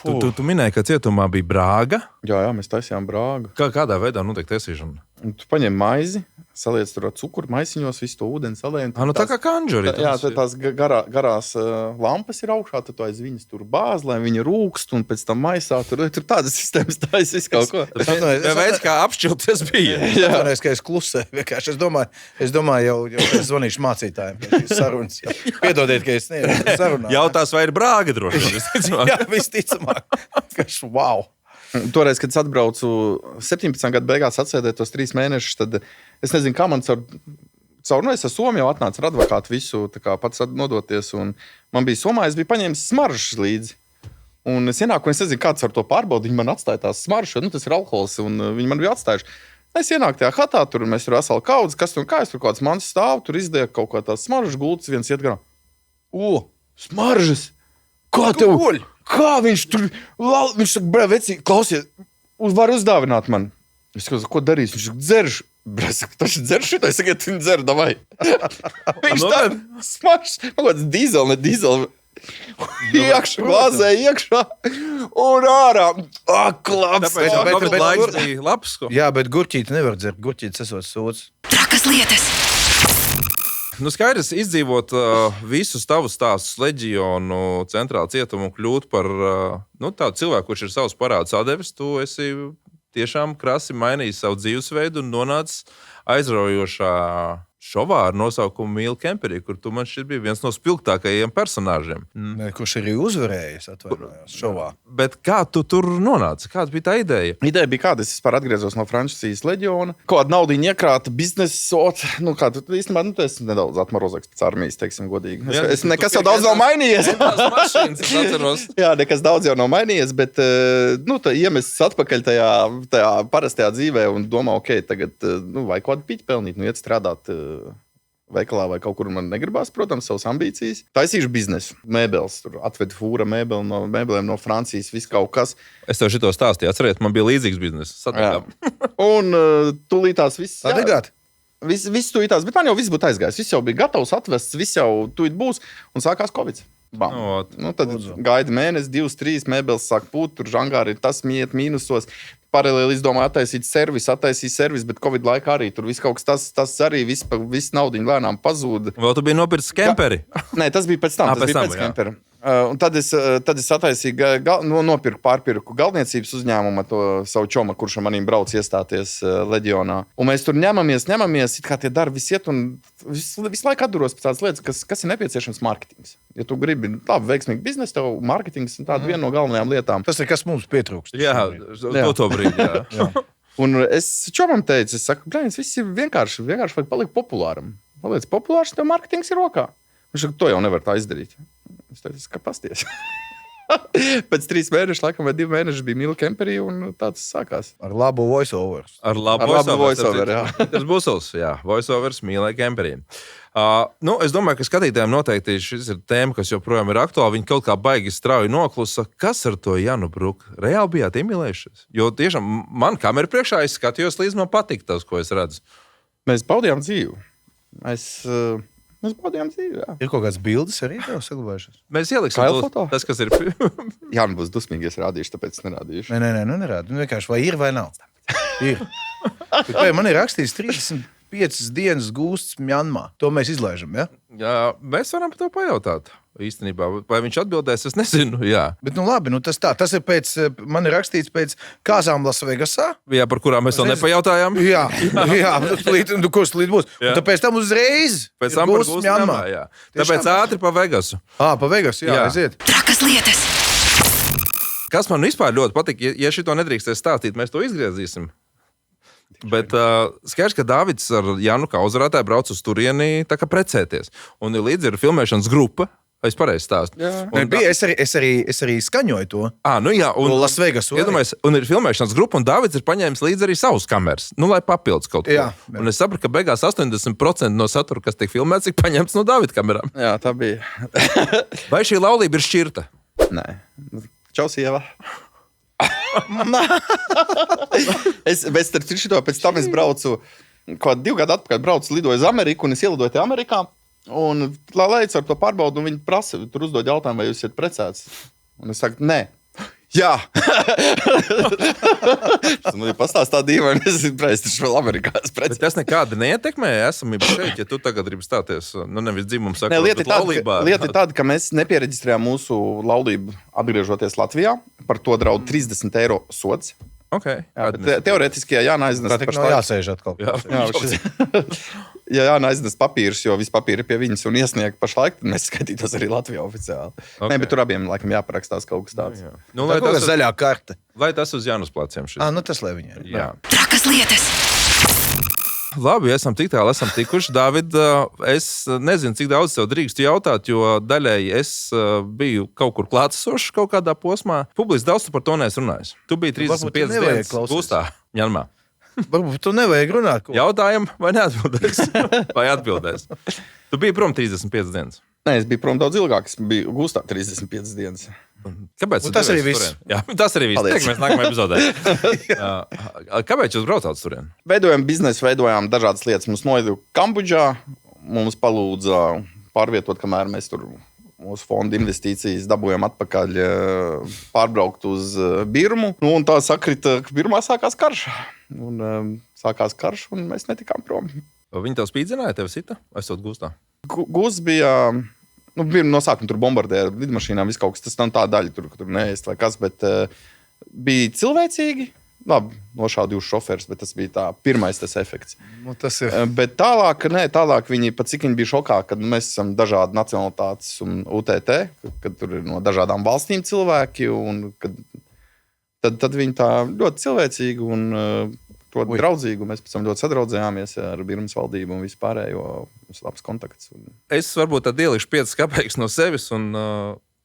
Tu minēji, ka cietumā bija brāga? Jā, mēs taisījām brāgu. Kādā veidā notiek taisīšana? Un tu paņem maizi, saliec tur ar cukuru, maisiņos, visu to ūdeni salēji. Tā kā kanžuri. Jā, tās garās lampas ir augšā, tad tu aiz viņas tur bāz, lai viņi rūkst, un pēc tam maisā tur tādas sistēmas taisīs kaut ko. Veids, kā apšķilties bija. Jā, ka es klusēju. Vienkārši es domāju, jau es zvanīšu mācītājiem pēc šīs sarunas. Piedodiet, ka es nevaru sarunāt. Jautās, vai ir brāga droši. Jā, visticamāk. Wow. Toreiz, kad es atbraucu 17 gadu beigās atsēdēt tos 3 mēnešus, tad es nezinu, kā man es ar Somiju jau atnācu ar advokātu visu, tā kā pats nodoties, un man bija Somā, es biju paņēmis smaržas līdzi. Un es ienāku, un es nezinu, kāds ar to pārbaudi, viņi man atstāja tās smaržas, tas ir alkohols, un viņi man bija atstājuši. Es ienāku tajā hatā, tur mēs tur veseli kaudzes, kas tur kā, es tur kāds mans stāv, tur izdēja kaut kā tās smaržas gultas, viens iet garām. Smaržas! Kā tev? Kā viņš tur, viņš saka, brē, vecī, klausies, var uzdāvināt man. Es saku, ko darīs? Viņš saka, dzerš. Brē, saka, taču dzerš šitā, es saku, ja tu dzer, davai. Viņš tā smaržas, kāds dīzel, ne dīzel. Iekšā, glāzē iekšā un ārā. Klāps. Tāpēc laiks bija labs. Jā, bet gurķīti nevar dzert, gurķītis esot sūds. Trakas lietas. Skaidrs, izdzīvot visus tavus stāstus leģionu centrāla cietumu un kļūt par tādu cilvēku, kurš ir savus parādus atdevis, tu esi tiešām krasi mainījis savu dzīvesveidu un nonācis aizraujošā šovā ar nosaukumu Mīla Kemperī, kur tu man šķiet bija viens no spilgtākajiem personāžiem. Kurš arī uzvarējis, atvainojos, šovā. Bet kā tu tur nonāci? Kāda bija tā ideja? Ideja bija kāda, es vispār atgriezos no Francijas leģiona. Kādu naudu iekrāta biznesot, tu īstenībā, tu esi nedaudz atmarozāks pēc armijas, teiksim godīgi. Es nekas jau daudz nav mainījies. Mašīnas, es atceros. Jā, nekas daudz jau nav mainījies, bet, tā iemests atpakaļ tajā parastajā dzīvē un domā, ok, tagad, vajag kādu piķi pelnīt, iet strādāt veikalā vai kaut kur man negribās, protams, savas ambīcijas. Taisīšu biznesu. Mēbeles, tur atved fūra mēbelēm no Francijas, viss kaut kas. Es tev šito stāstīju, atceriet, man bija līdzīgs bizness. Un tūlītās viss. Atdegāt? Viss tūlītās, bet man jau viss būtu aizgājis. Viss jau bija gatavs, atvests, viss jau tūlīt būs. Un sākās Covid. Tad gaida mēnesi, 2, 3 mēbeles sāk pūt, tur žangāri ir tas miet mīnusos. Paralēli izdomāja attaisīt servis, bet Covid laikā arī tur viss kaut kas tas arī, viss naudiņa lēnām pazūda. Vēl tu biji nopircis Kemperi? Nē, tas bija pēc tam, tas bija pēc Kempera. Un tad es attaisīju, pārpirku galvniecības uzņēmumu to savu čomu, kurš ar manīm brauc iestāties leģionā. Un mēs tur ņemamies, it kā tie darbi visi iet, un visu laiku atduros pēc tādas lietas, kas ir nepieciešams marketings. Ja tu gribi labi, veiksmīgi biznesu, tev marketings ir tāda viena no galvenajām lietām. Tas ir, kas mums pietrūkst. Jā, to brīdi, jā. Un es čomam teicu, es saku, viss ir vienkārši vajag palikt populāram. Paliec populārs, tev marketings ir rokā. Viņš saka, to jau nevar tā izdarīt. Es teicu, ka pasties. Pēc 3 mēnešiem, laikam, vai 2 mēneši bija Mīla Kemperī, un tāds sākās. Ar labu voiceover. Ar labu voiceover, jā. Tas būs voiceovers Mīlai Kemperī. Es domāju, ka skatītājiem noteikti šis ir tēma, kas joprojām ir aktuāla. Viņi kaut kā baigi strauji noklusa. Kas ar to Janu Bruku? Reāli bijāt iemīlējušies? Jo tiešām man kamera priekšā es skatījos, līdz man patīk tas, ko es redzu. Mēs baudījām dzīvi. Mēs baudījām dzīvi, jā. Ir kaut kāds bildes arī tev saglabājušas? Mēs ieliksim tas, kas ir. Jā, būs dusmīgi, es rādīšu, tāpēc es nerādīšu. Nē, nerādu. Vienkārši vai ir vai nav? Ir. Man ir rakstījis 35 dienas gūsts Mjanmā. To mēs izlaižam, ja? Jā, mēs varam par to pajautāt. Īstenībā, vai viņš atbildēs, es nezinu, jā. Bet, labi, tas ir man ir rakstīts pēc kāzām Lasvegasā. Jā, par kurām mēs vēl nepajautājām. Jā, kurš līdz būs. Un tāpēc tam uzreiz pēc tam būs Mjanmā, jā. Tāpēc ātri pa Vegasu. Pa Vegasu, jā, aiziet. Trakas lietas. Kas man vispār ļoti patīk, ja šito nedrīkstēs stāstīt, mēs to izgriezīsim. Bet skaidrs, ka Dāvids ar Janu kā uzvarētāju brauc uz turieni tā kā precēties. Un līdzi ir filmēšanas grupa. Es pareizi stāstu. Es arī skaņoju to. Jā, un Lasvegas. Iedomājies, un ir filmēšanas grupa, un Dāvids ir paņēmis līdzi arī savus kameras. Lai papildus kaut ko. Un es sapratu, ka beigās 80% no satura, kas tiek filmēts, ir paņemts no Dāvida kamerām. Jā, tā bija. Vai šī laulība ir šķirta? Nē. Čau, sieva. Pēc tam es braucu, kaut 2 gadu atpakaļ lidoju uz Ameriku, un es ielidoju te Amerikā. Un lai lēc ar to pārbaudu, un viņi prasa, tur uzdod jautājumu, vai jūs esat precēts. Un es saku, nē. Jā. Pastāst tā dīvaini, es taču vēl Amerikā esmu Bet tas nekādi neietekmē esamību šeit, ja tu tagad gribi stāties, nevis dzimumu sakot, lieta bet laulībā. Lieta ir tāda, ka mēs nepiereģistrējām mūsu laulību atgriežoties Latvijā. Par to draud 30 eiro sods. Okay. Jā, teorētiski, ja jānaiznes Tā tik nav jāsēž atkal. Ja jānaiznes papīrus, jo visi papīri ir pie viņas un iesniegt pašlaik, tad mēs skaitītos arī Latvijā oficiāli. Okay. Nē, bet tur abiem laikam jāparakstās kaut kas tāds. Nu, Tā kaut kā zaļā karte. Lai tas uz Jānus pleciem šis. Nu tas, lai viņi ir. Jā. Trakas lietas. Labi, esam tik tālu, esam tikuši. Dāvid, es nezinu, cik daudz tev drīkstu jautāt, jo daļēji es biju kaut kur klātesošs kaut kādā posmā. Publiski daudz tu par to neesi runājis. Tu biji 35 dienas gustā, Janmā. Varbūt tu nevajag runāt. Jautājam, vai neatbildēs? Vai atbildēs? Tu biji prom 35 dienas. Nē, es biju prom daudz ilgāk, es biju gustā 35 dienas. Kāpēc? Tas arī viss. Jā, tas arī viss. Paldies. Tiekamies nākamajā epizodē. Kāpēc jūs braucāt turien? Veidojām biznesu, veidojām dažādas lietas. Mums noidu Kambodžā, mums palūdza pārvietot, kamēr mēs tur mūsu fonda investīcijas dabūjām atpakaļ, pārbraukt uz Birmu. Nu, un tā sakrita, ka Birmā sākās karš. Un mēs netikām prom. Viņi tev spīdzināja, tev sita? Esot gustā? Gūs bija... bija no sākuma tur bombardēja lidmašīnām, viss kaut kas, tas nav tā daļa, tur neēst vai kas, bet bija cilvēcīgi. Labi, nošaudījuši šoferis, bet tas bija tā pirmais tas efekts. Nu, tas ir. Bet tālāk viņi, pat cik viņi bija šokā, kad mēs esam dažādi nacionalitātes un UTT, kad tur ir no dažādām valstīm cilvēki, un tad viņi tā ļoti cilvēcīgi un ļoti draudzīgi, un mēs pēc tam ļoti sadraudzējāmies ar Birmas valdību un vispārējo, mums labs kontakts. Es varbūt tad ielišu 5 kapeikas no sevis, un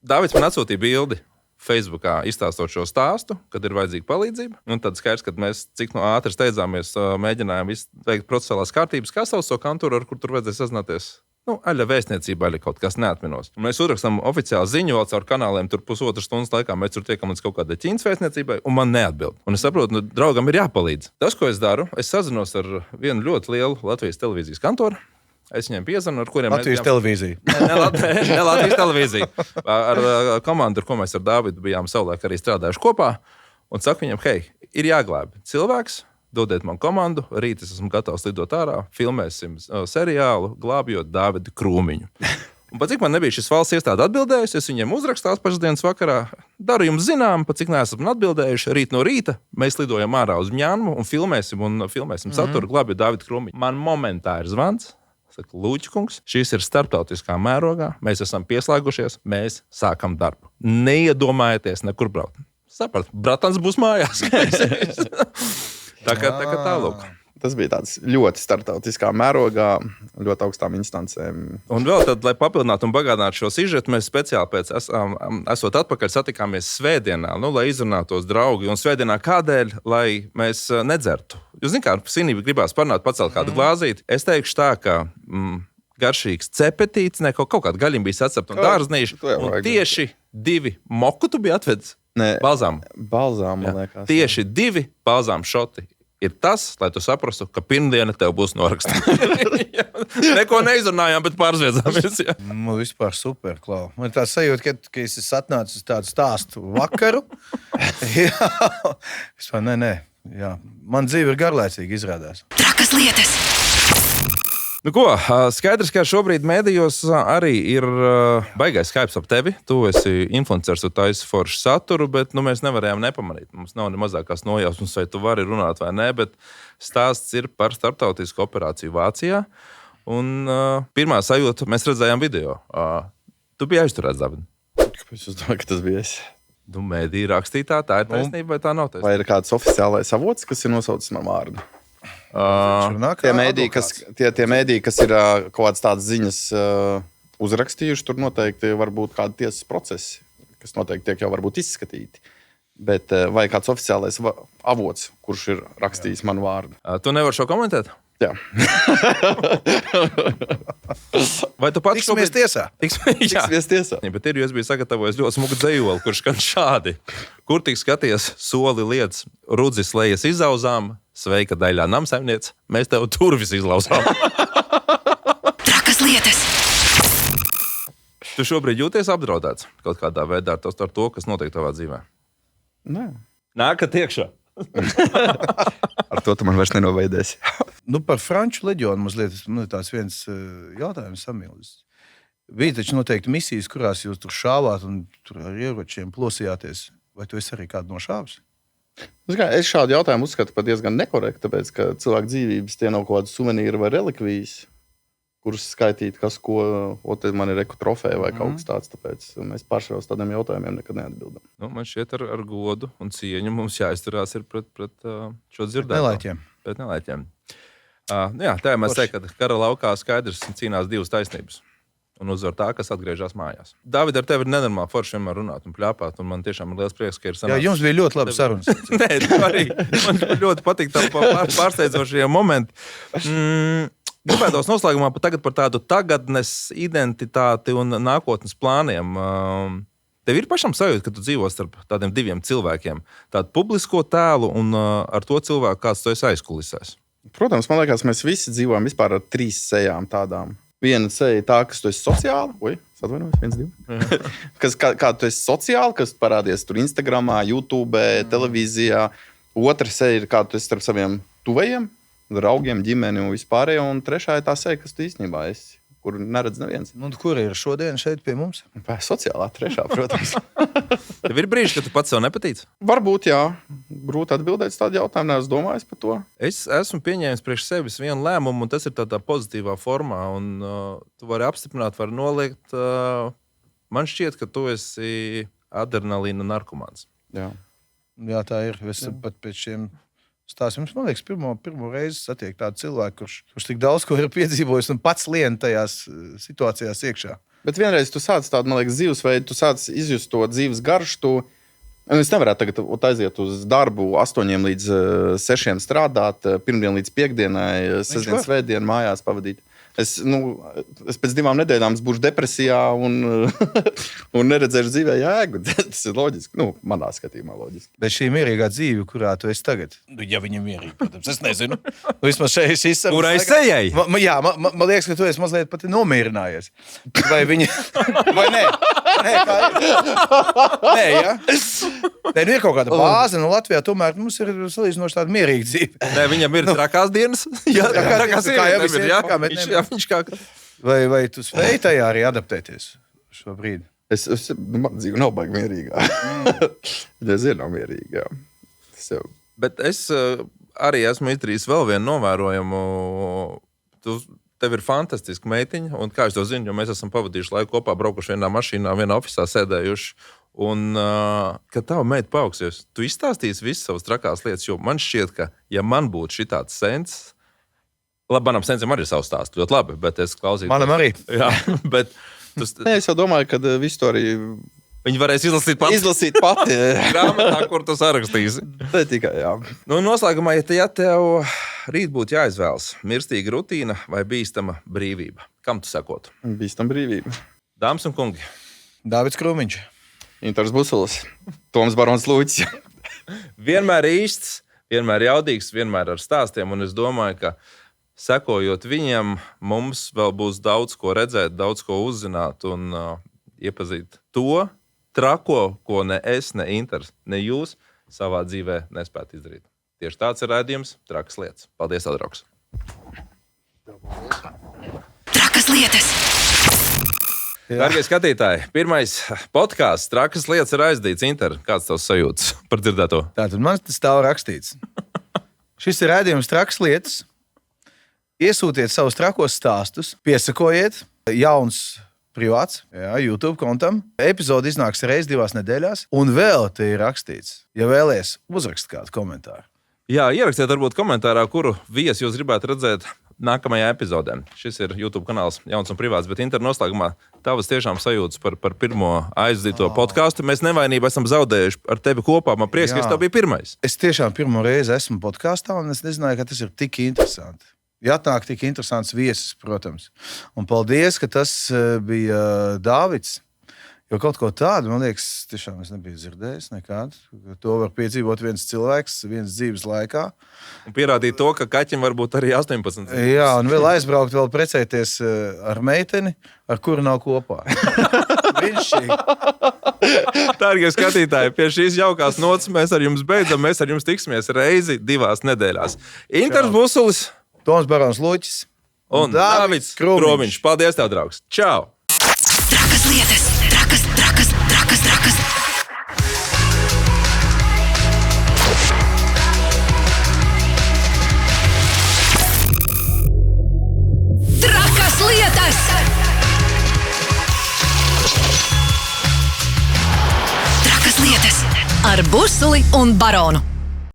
Dāvids man atsūtīja bildi Facebookā, izstāstot šo stāstu, kad ir vajadzīga palīdzība. Un tad skaidrs, ka mēs cik no ātri steidzāmies, mēģinājām veikt procesuālās kārtības, kā sauc to kantūru, ar kur tur vajadzēja sazināties. Aļa vēstniecība, aļa kaut kas neatminos. Un mēs uzrakstām oficiāli ziņu vēl caur kanāliem, tur pusotras stundas laikā mēs tur tiekam līdz kaut kādai Ķīnas vēstniecībai, un man neatbild. Un es saprotu, draugam ir jāpalīdz. Tas, ko es daru, es sazinos ar vienu ļoti lielu Latvijas televīzijas kantoru. Es viņiem piezvanu, ar kuriem Latvijas televīzija. Ne Latvijas televīzija. Ar komandu, ar ko mēs ar Dāvidu bijām savulaik arī strādājuši kopā. Un saku viņam, hei, ir jāglāb cilvēks. Dodiet man komandu, rīt es esmu gatavs lidot ārā, filmēsim seriālu, glābjot Dāvidu Krūmiņu. Un pat cik man nebija šis valsts iestāde atbildējusi, es viņiem uzrakstās pašas dienas vakarā, daru jums zinām, pat cik neesat man atbildējuši, rīt no rīta mēs lidojam ārā uz Mjanmu un filmēsim saturu, glābjot Dāvidu Krūmiņu. Man momentā ir zvans, saka, Lūķkungs, šis ir starptautiskā mērogā, mēs esam pieslēgušies, mēs sākam darbu. Neiedomājieties nekur braukt. Saprat, bratans būs mājās. Tā kā tālāk. Tas bija tāds ļoti starptautiskā mērogā, ļoti augstām instancēm. Un vēl tad, lai papildinātu un bagātinātu šo sižetu, mēs speciāli pēc esot atpakaļ satikāmies svētdienā, lai izrunātos draugi. Un svētdienā kādēļ, lai mēs nedzertu? Jūs zināt, kā sinība gribās parunāt, pacelt kādu glāzīti. Es teikšu tā, ka garšīgs cepetīts, kaut kāda gaļiņa bija sacepta un dārznīša. Un tieši 2 moku tu biji atvedis? Balzām, man liekas. Tieši 2 balzām šoti ir tas, lai tu saprastu, ka pirmdiena tev būs norakstīta. Neko neizrunājām, bet pārzviedzāmies. Vispār super, Klau. Man ir tā sajūta, ka es esmu atnācis uz tādu stāstu vakaru. Vispār, nē. Jā. Man dzīve ir garlaicīga, izrādās. Trakas lietas. Nu ko, skaidrs, ka šobrīd mēdījos arī ir baigais hypes ap tevi. Tu esi influenceris, tu taisi foršu saturu, bet mēs nevarējām nepamanīt. Mums nav ne mazākās nojausmas, vai tu vari runāt vai nē, bet stāsts ir par starptautisku operāciju Vācijā. Un pirmā sajūta, mēs redzējām video. Tu biji aizturēts, David. Kāpēc jūs domājat, ka tas bija es? Mēdī rakstītā, tā ir taisnība vai tā nav taisnība? Vai ir kāds oficiālais avots, kas ir nosaucis man vārdu? Tie mēdī, kas ir kaut kādas tādas ziņas uzrakstījuši, tur noteikti var būt kādi tiesas procesi, kas noteikti tiek jau varbūt izskatīti. Bet vai kāds oficiālais avots, kurš ir rakstījis manu vārdu? Tu nevari šo komentēt? Jā. Vai tu pats Tiksimies tiesā? Tiksimies tiesā. Ja, bet ir, jo es biju sagatavojis ļoti smuku dzejoli, kurš skan šādi. Kur tik skaties, soli lietas, rudzis lejas izauzām, sveika daļā namsaimniec, mēs tev turvis izlauzām. Trakas lietas. Tu šobrīd jūties apdraudēts kaut kādā veidā ar to, kas notiek tavā dzīvē? Nē. Nākat iekšā. Ar to tu man vairs nenoveidēsi. Par franču leģionu mazliet tāds viens jautājums samildzis. Bija taču noteikti misijas, kurās jūs tur šāvāt un tur ar ieročiem plosījāties. Vai tu esi arī kādu nošāvis? Es šādu jautājumu uzskatu pat diezgan nekorekti, tāpēc, ka cilvēku dzīvības tie nav kaut kādi suvenīri vai relikvijas, kurus skaitīt, kas ko, man ir trofeja vai kaut kas tāds, tāpēc mēs pārsvarā uz tādiem jautājumiem nekad neatbildam. Man šķiet ar godu un cieņu mums jāizturās ir pret šo dzirdēto. Pret nelaiķiem. Jā, tā mēs teikt, ka kara laukā skaidrs cīnās divas taisnības. Un uzvar tā, kas atgriežas mājās. David, ar tevi ir nenormāli forši vienmēr runāt un pļāpāt, un man tiešām ir liels prieks, ka ir sanācis. Jā, jums bija ļoti labi sarunas. Nē, arī man ļoti patīk tā pārsteidzošie momenti. Gribētos noslēgumā par tādu tagadnes identitāti un nākotnes plāniem. Tev ir pašam sajūta, ka tu dzīvo starp tādiem diviem cilvēkiem, tādu publisko tēlu un ar to cilvēku, kāds tu esi aizkulisēs? Protams, man liekas, mēs visi dzīvojam vispār ar 3 sejām tādām. Viena seja tā, kas tu esi sociāli, atvainojos, 1, 2. Kā tu esi sociāli, kas parādies tur Instagramā, YouTube, televīzijā. Otra seja ir, kā tu esi starp saviem tuvajiem, draugiem, ģimeni un vispārējo. Un trešā ir tā seja, kas tu īstenībā esi, kur neredz neviens. Kur ir šodien šeit pie mums? Sociālā trešā, protams. Tev ir brīži, kad tu pats sev nepatīc? Varbūt, jā. Grūti atbildēt uz tādu jautājumu, neesmu domājis par to. Es esmu pieņēmis priekš sevis vienu lēmumu, un tas ir tādā pozitīvā formā. Un, tu vari apstiprināt, vari noliegt. Man šķiet, ka tu esi adrenalīna narkomāns. Jā, tā ir. Es pat pēc šiem stāstiem, man liekas, pirmo reizi satiek tādu cilvēku, kurš tik daudz ko ir piedzīvojis un pats lien tajās situācijās iekšā. Bet vienreiz tu sāc tādu, man liekas, dzīvesveidu, tu sāc izjust to dzīves garšu. Es nevarētu tagad aiziet uz darbu 8 līdz 6 strādāt, pirmdien līdz piekdienai, sestdien, svētdien mājās pavadīt. Es pēc 2 nedēļām būšu depresijā un neredzēšu dzīvē jēgu. Tas ir loģiski. Manā skatījumā loģiski. Bet šī mierīgā dzīve, kurā tu esi tagad, ja viņa ir mierīga, protams, es nezinu. Vismaz šeit šīs sarunas. Kurai sejai? Jā, man liekas, ka tu esi mazliet pati nomierinājies. Vai viņa... Vai nē? Nē, kā ir? Nē, jā? Nē, ir kaut kāda bāze, Latvijā tomēr mums ir salīdzinoši tāda mierīga dzīve. Nē, viņam ir trakās dienas. Jā, viņš kā... Vai tu spēj tajā arī adaptēties šobrīd? Man dzīve nav baigi mierīgā. Es nav mierīga, jā. Bet es arī esmu izdarījis vēl vienu novērojumu. Tev ir fantastiska meitiņa, un kā es to zinu, jo mēs esam pavadījuši laiku kopā, braukuši vienā mašīnā, vienā ofisā sēdējuši. Un, kad tava meita paaugsies, tu izstāstīsi visas savas trakās lietas, jo man šķiet, ka, ja man būtu šitāds sens, labi, manam sensam arī ir savs stāsts, ļoti labi, bet es klausītos. Manam arī. Jā, bet... Nē, es jau domāju, ka visu to arī... Viņi varēs izlasīt pati. Grāmatā, kur tu sarakstīsi. Tā tikai, jā. Noslēgumā, ja tev rīt būtu jāizvēlas mirstīga rutīna vai bīstama brīvība, kam tu sekotu? Bīstama brīvība. Dāmas un kungi. Dāvids Krūmiņš. Intars Busulis. Toms Barons Lūķis. Vienmēr īsts, vienmēr jaudīgs, vienmēr ar stāstiem, un es domāju, ka sekojot viņiem, mums vēl būs daudz ko redzēt, daudz ko uzzināt un iepazīt to trako, ko ne es, ne Intars, ne jūs savā dzīvē nespētu izdarīt. Tieši tāds ir raidījums Trakas lietas. Paldies, Adraugs! Trakas lietas! Darbie skatītāji, pirmais podkāsts Trakas lietas ir aizdīts. Inter, kāds tavs sajūtas par dzirdēto? Tātad man tas stāv rakstīts. Šis ir raidījums Trakas lietas. Iesūtiet savus trakos stāstus, piesakojiet jauns privāts, YouTube kontam. Epizode iznāks reiz 2 nedēļās, un vēl te ir rakstīts, ja vēlies, uzrakst kādu komentāru. Jā, ierakstiet varbūt komentārā, kuru viesi jūs gribētu redzēt nākamajā epizodē. Šis ir YouTube kanāls jauns un privāts, bet Inter noslēgumā tavas tiešām sajūtas par pirmo aizdīto podkāstu. Mēs nevainīgi esam zaudējuši ar tevi kopā. Man prieks, ka es tev biju pirmais. Es tiešām pirmo reizi esmu podkāstā, un es nezināju, ka tas ir tik interesanti. Ja atnāk tik interesants viesis, protams. Un paldies, ka tas bija Dāvids. Jo kaut ko tādu, man liekas, tiešām es nebiju dzirdējis nekad. To var piedzīvot viens cilvēks, viens dzīves laikā. Un pierādīt to, ka kaķim var būt arī 18. Jā, un vēl aizbraukt, vēl precēties ar meiteni, ar kuru nav kopā. Brīnišķīgi. Dārgie skatītāji, pie šīs jaukās nots mēs ar jums beidzam. Mēs ar jums tiksimies reizi 2 nedēļās. Inters Busulis, Toms Barons Luķis un Dāvids Kromiņš. Paldies tev, draugs! Čau! Trakas lietas! Trakas! Trakas lietas! Trakas lietas! Ar Busuli un Baronu.